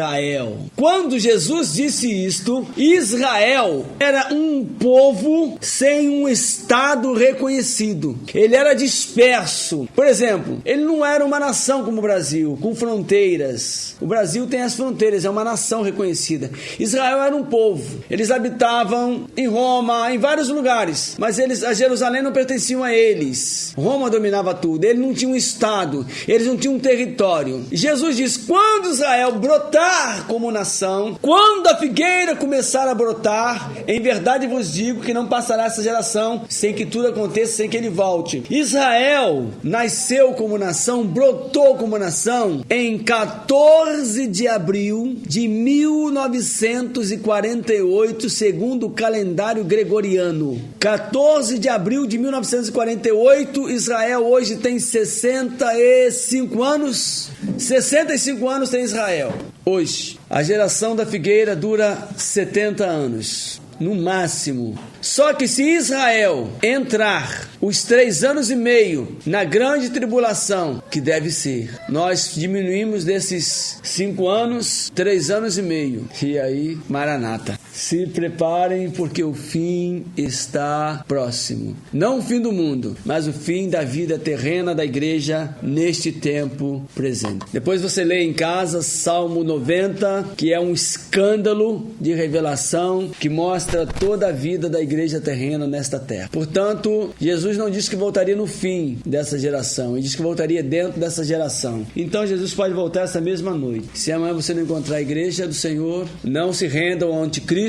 [SPEAKER 1] Quando Jesus disse isto, Israel era um povo sem um estado reconhecido. Ele era disperso. Por exemplo, ele não era uma nação como o Brasil, com fronteiras. O Brasil tem as fronteiras, é uma nação reconhecida. Israel era um povo. Eles habitavam em Roma, em vários lugares, mas a Jerusalém não pertenciam a eles. Roma dominava tudo. Ele não tinha um estado, eles não tinham um território. Jesus diz: quando Israel brotar como nação, quando a figueira começar a brotar, em verdade vos digo que não passará essa geração sem que tudo aconteça, sem que ele volte. Israel nasceu como nação, brotou como nação em 14 de abril de 1948, segundo o calendário gregoriano. 14 de abril de 1948, Israel hoje tem 65 anos. 65 anos tem Israel hoje. A geração da figueira dura 70 anos, no máximo. Só que se Israel entrar os 3 anos e meio na grande tribulação, que deve ser, nós diminuímos desses 5 anos, 3 anos e meio. E aí, Maranata. Se preparem, porque o fim está próximo. Não o fim do mundo, mas o fim da vida terrena da igreja neste tempo presente. Depois você lê em casa Salmo 90, que é um escândalo de revelação que mostra toda a vida da igreja terrena nesta terra. Portanto, Jesus não disse que voltaria no fim dessa geração, ele disse que voltaria dentro dessa geração. Então Jesus pode voltar essa mesma noite. Se amanhã você não encontrar a igreja do Senhor, não se renda ao anticristo,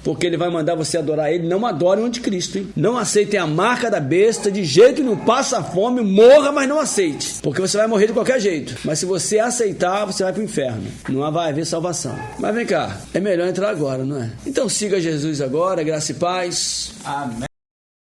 [SPEAKER 1] porque ele vai mandar você adorar ele. Não adore o anticristo, hein? Não aceitem a marca da besta de jeito nenhum. Passa fome, morra, mas não aceite, porque você vai morrer de qualquer jeito. Mas se você aceitar, você vai para o inferno, não vai haver salvação. Mas vem cá, é melhor entrar agora, não é? Então siga Jesus agora, graça e paz. Amém.